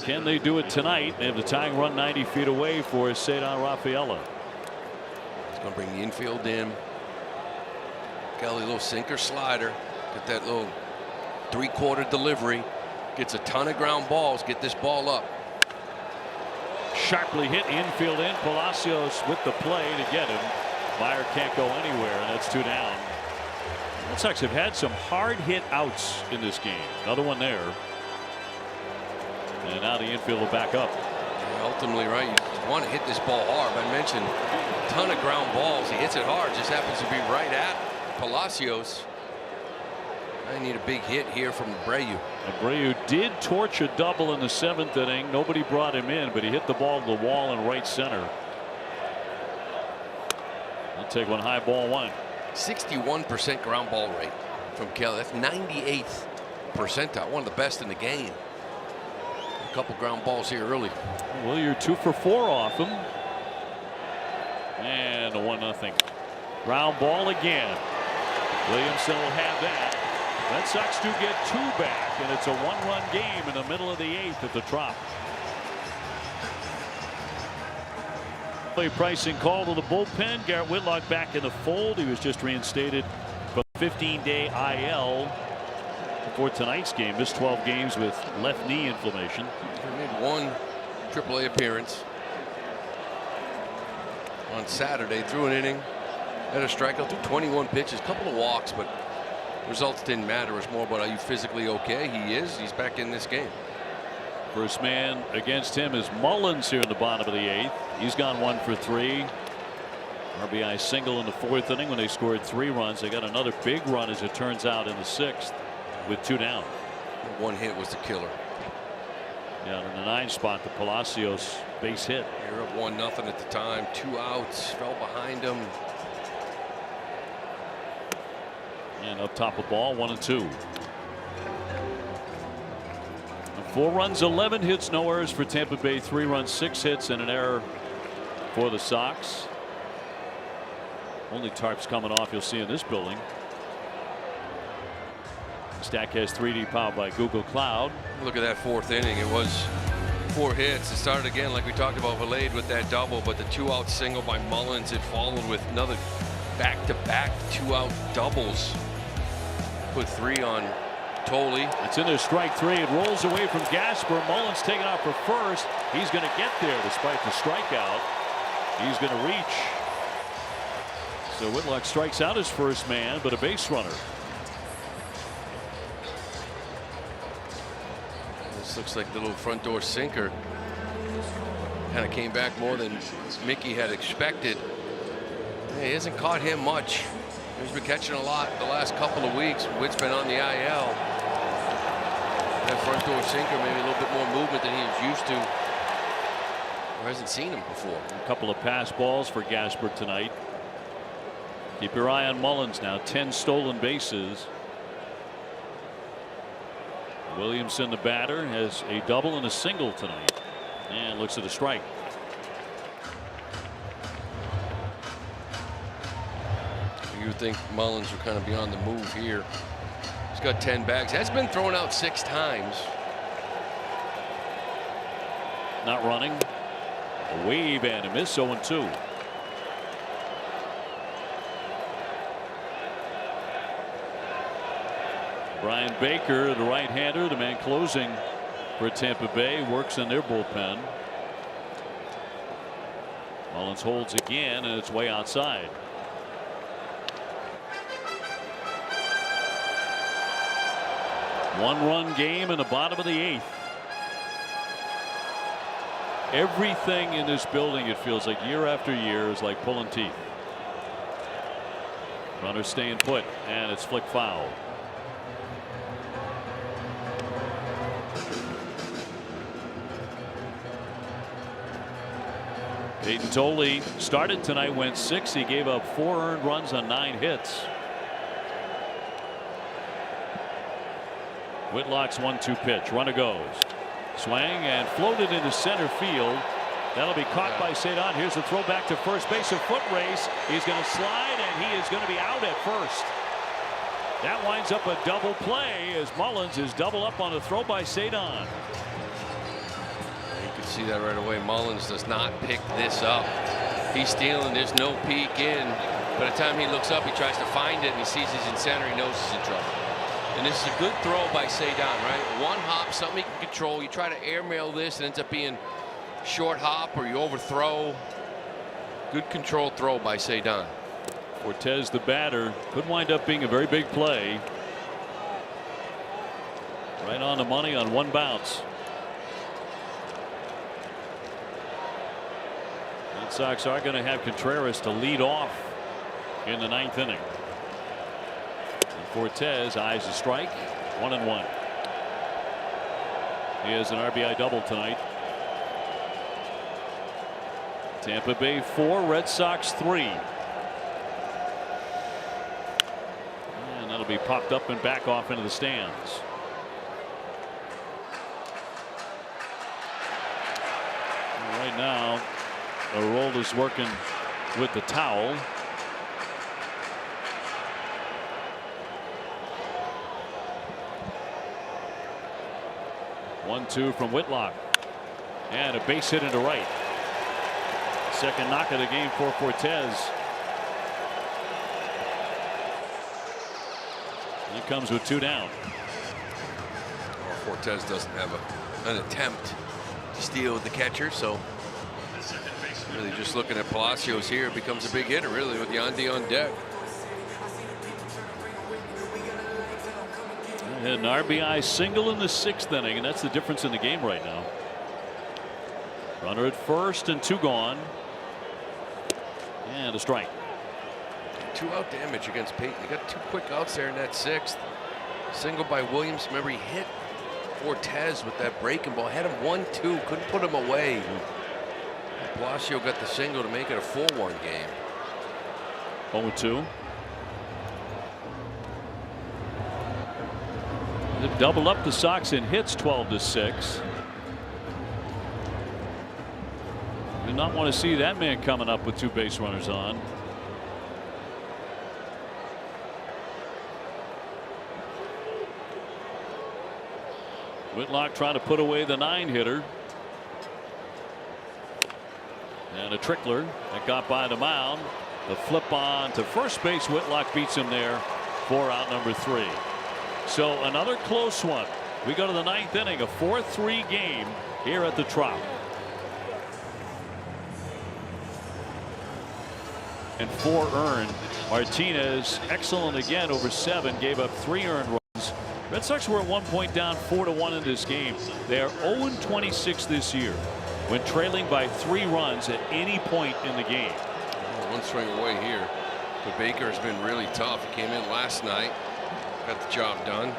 Can they do it tonight? They have the tying run 90 feet away for Cedar Rafaela. He's going to bring the infield in. Kelly, a little sinker slider. Get that little 3/4 delivery. Gets a ton of ground balls. Get this ball up. Sharply hit infield in. Palacios with the play to get him. Meyer can't go anywhere, and that's 2 down. Red Sox have had some hard hit outs in this game. Another one there. And now the infield will back up. Yeah, ultimately, right, you want to hit this ball hard. I mentioned a ton of ground balls. He hits it hard. Just happens to be right at Palacios. I need a big hit here from Abreu. Abreu did torch a double in the 7th inning. Nobody brought him in, but he hit the ball to the wall in right center. I'll take one high, ball 1. 61% ground ball rate. from Kelly. That's 98th percentile, one of the best in the game. A couple ground balls here early. Well, you're 2 for 4 off him. And a 1-0 ground ball again. Williamson will have that. Red Sox do get 2 back, and it's a 1-run game in the middle of the 8th at the Trop. Pricing call to the bullpen. Garrett Whitlock back in the fold. He was just reinstated from 15-day IL before tonight's game. Missed 12 games with left knee inflammation. He made 1 AAA appearance on Saturday. Threw an inning, had a strikeout, threw 21 pitches, couple of walks, but results didn't matter. It's more about, are you physically okay? He is. He's back in this game. First man against him is Mullins here in the bottom of the 8th. He's gone 1 for 3. RBI single in the 4th inning when they scored 3 runs. They got another big run, as it turns out, in the 6th with 2 down. 1 hit was the killer. Yeah, in the 9 spot, the Palacios base hit. You're up 1-0 at the time. 2 outs. Fell behind him. And up top of ball, 1-2. 4 runs, 11 hits, no errors for Tampa Bay. 3 runs, 6 hits, and an error for the Sox. Only tarps coming off you'll see in this building. Stack has 3D powered by Google Cloud. Look at that 4th inning. It was 4 hits. It started again, like we talked about, Valade with that double, but the 2-out single by Mullins, it followed with another back-to-back 2-out doubles. Put 3 on Tolley. It's in there, strike 3. It rolls away from Gasper. Mullins taking out for first. He's going to get there despite the strikeout. He's going to reach. So Whitlock strikes out his first man, but a base runner. This looks like the little front door sinker. Kind of came back more than Mickey had expected. He hasn't caught him much. He's been catching a lot the last couple of weeks. Witt's been on the IL. That front door sinker, maybe a little bit more movement than he was used to, or hasn't seen him before. A couple of pass balls for Gasper tonight. Keep your eye on Mullins now. 10 stolen bases. Williamson, the batter, has a double and a single tonight, and looks at a strike. You would think Mullins would kind of be on the move here. He's got 10 bags. That's been thrown out 6 times. Not running. A wave and a miss. 0-2. Brian Baker, the right-hander, the man closing for Tampa Bay, works in their bullpen. Mullins holds again, and it's way outside. One-run game in the bottom of the 8th. Everything in this building, it feels like year after year, is like pulling teeth. Runner staying put, and it's flick foul. Peyton Tolley started tonight, went 6. He gave up 4 earned runs on 9 hits. Whitlock's 1-2 pitch. Runner goes. Swing and floated into center field. That'll be caught by Cedon. Here's the throw back to first base. A foot race. He's going to slide, and he is going to be out at first. That winds up a double play as Mullins is double up on a throw by Cedon. You can see that right away. Mullins does not pick this up. He's stealing. There's no peek in. By the time he looks up, he tries to find it, and he sees he's in center. He knows he's in trouble. And this is a good throw by Cedon, right? One hop, something he can control. You try to airmail this, and it ends up being short hop, or you overthrow. Good controlled throw by Cedon. Cortez, the batter, could wind up being a very big play. Right on the money on one bounce. Red Sox are going to have Contreras to lead off in the 9th inning. Cortez eyes a strike. 1-1. He has an RBI double tonight. Tampa Bay 4, Red Sox 3. And that'll That'll be popped up and back off into the stands. Right now, Arola's working with the towel. One-two from Whitlock, and a base hit into right. Second knock of the game for Fortes. He comes with 2 down. Well, Fortes doesn't have an attempt to steal with the catcher, so really just looking at Palacios here, becomes a big hitter really with Yandy on deck. An RBI single in the 6th inning, and that's the difference in the game right now. Runner at first and 2 gone, and a strike. 2-out damage against Peyton. He got 2 quick outs there in that 6th. Single by Williams. Remember, he hit Fortes with that breaking ball. Had him 1-2. Couldn't put him away. Palacio got the single to make it a 4-1 game. 0-2. They've doubled up the Sox in hits, 12-6. Did not want to see that man coming up with 2 base runners on. Whitlock trying to put away the 9-hitter. And a trickler that got by the mound. The flip on to first base. Whitlock beats him there for out number 3. So another close one. We go to the 9th inning, a 4-3 game here at the Trop. And 4 earned. Martinez excellent again over 7, gave up 3 earned runs. Red Sox were at one point down 4-1 in this game. They are 0-26 this year when trailing by 3 runs at any point in the game. One swing away here, but Baker has been really tough. He came in last night, got the job done.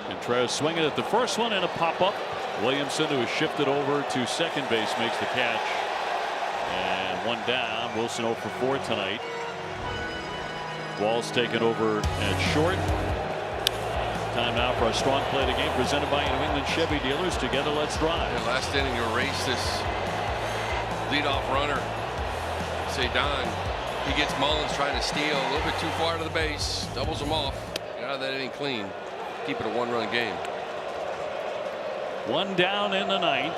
Contreras swinging at the first one and a pop-up. Williamson, who is shifted over to second base, makes the catch. And 1 down. Wilson 0 for 4 tonight. Walls taken over at short. Time now for a strong play of the game presented by New England Chevy dealers. Together, let's drive. Yeah, last inning, erase this leadoff runner. Cedon. He gets Mullins trying to steal a little bit too far to the base. Doubles him off. Got out of that inning clean. Keep it a 1-run game. 1 down in the 9th.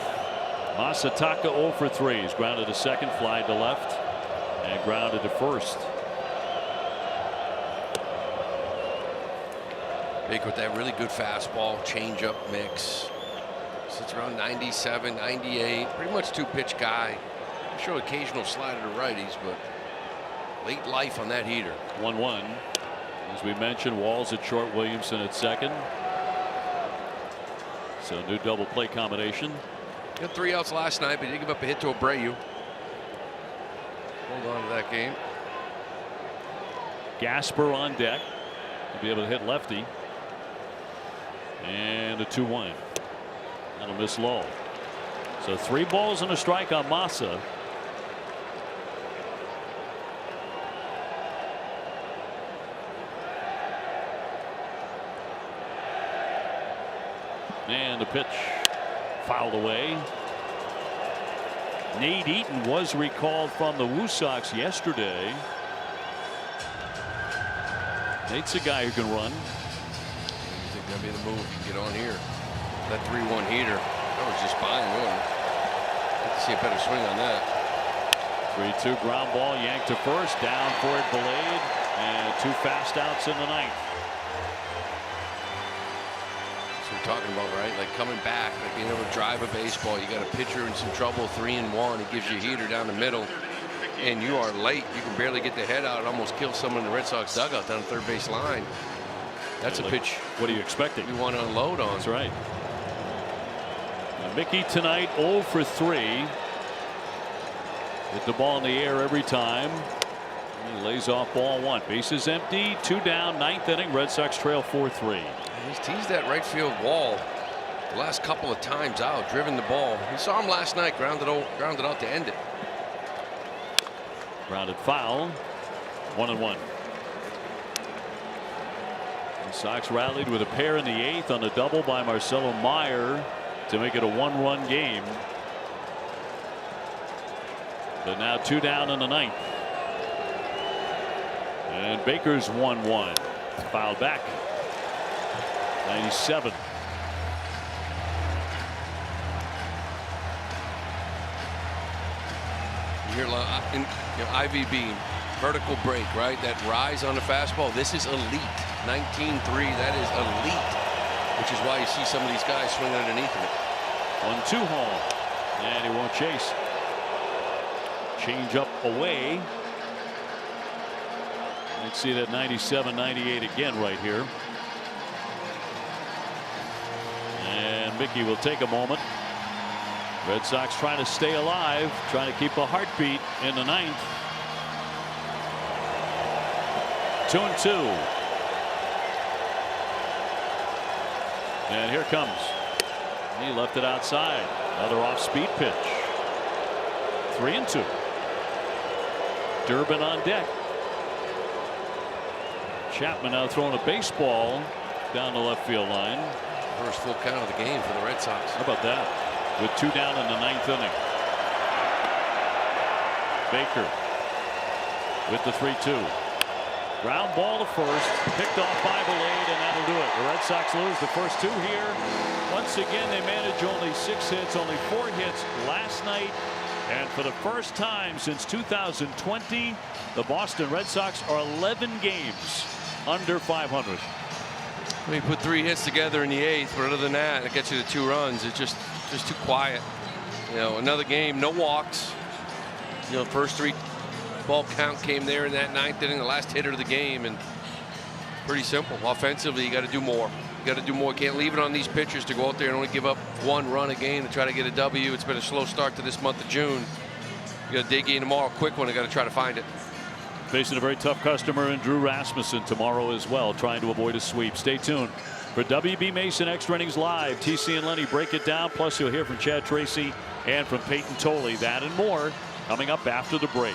Masataka 0 for 3. He's grounded to second, fly to left, and grounded to first. Baker with that really good fastball, changeup mix. Sits around 97, 98. Pretty much 2-pitch guy. I'm sure occasional slider to righties, but late life on that heater. 1-1. As we mentioned, Walls at short, Williamson at second. So new double play combination. Got 3 outs last night, but he did give up a hit to Abreu. Hold on to that game. Gasper on deck to be able to hit lefty. And a 2-1. That'll miss low. So 3 balls and a strike on Massa. And the pitch fouled away. Nate Eaton was recalled from the Woo Sox yesterday. Nate's a guy who can run. I think that'd be the move. You get on here. That 3-1 heater. I was just buying one. Let's see a better swing on that. 3-2 ground ball yanked to first. Down for it, Blade. And 2 fast outs in the 9th. That's what we're talking about, right? Like coming back, like being able to drive a baseball. You got a pitcher in some trouble, 3-1. He gives you a heater down the middle, and you are late. You can barely get the head out and almost kill someone in the Red Sox dugout down the third base line. That's a pitch. What are you expecting? You want to unload on. That's right. Now, Mickey tonight 0 for 3. Hit the ball in the air every time. He lays off ball 1. Bases empty. 2 down. 9th inning. Red Sox trail 4-3. He's teased that right field wall the last couple of times out, driven the ball. We saw him last night, grounded out to end it. Grounded foul. 1-1. The Sox rallied with a pair in the 8th on a double by Marcelo Meyer to make it a 1-run game. But now 2 down in the 9th. And Baker's 1-1. Fouled back. 97. You hear IVB, vertical break, right? That rise on the fastball. This is elite. 19-3. That is elite. Which is why you see some of these guys swing underneath of it. 1-2 home. And he won't chase. Change up away. Let's see that 97-98 again right here. And Mickey will take a moment. Red Sox trying to stay alive, trying to keep a heartbeat in the 9th. 2-2. And here comes. He left it outside. Another off-speed pitch. 3-2. Durbin on deck. Chapman now throwing a baseball down the left field line. First full count of the game for the Red Sox. How about that? With 2 down in the 9th inning. Baker with the 3-2. Ground ball to first. Picked off by Blade, and that'll do it. The Red Sox lose the first 2 here. Once again, they manage only 6 hits, only 4 hits last night. And for the first time since 2020, the Boston Red Sox are 11 games under 500. I mean, put 3 hits together in the 8th, but other than that, it gets you to 2 runs. It's just too quiet. You know, another game, no walks. You know, first 3 ball count came there in that 9th inning, the last hitter of the game, and pretty simple. Offensively, you got to do more. You got to do more. You can't leave it on these pitchers to go out there and only give up 1 run a game to try to get a W. It's been a slow start to this month of June. You got to dig in tomorrow, quick one. You got to try to find it. Facing a very tough customer in Drew Rasmussen tomorrow as well, trying to avoid a sweep. Stay tuned for WB Mason Extra Innings Live. TC and Lenny break it down. Plus, you'll hear from Chad Tracy and from Peyton Tolley. That and more coming up after the break.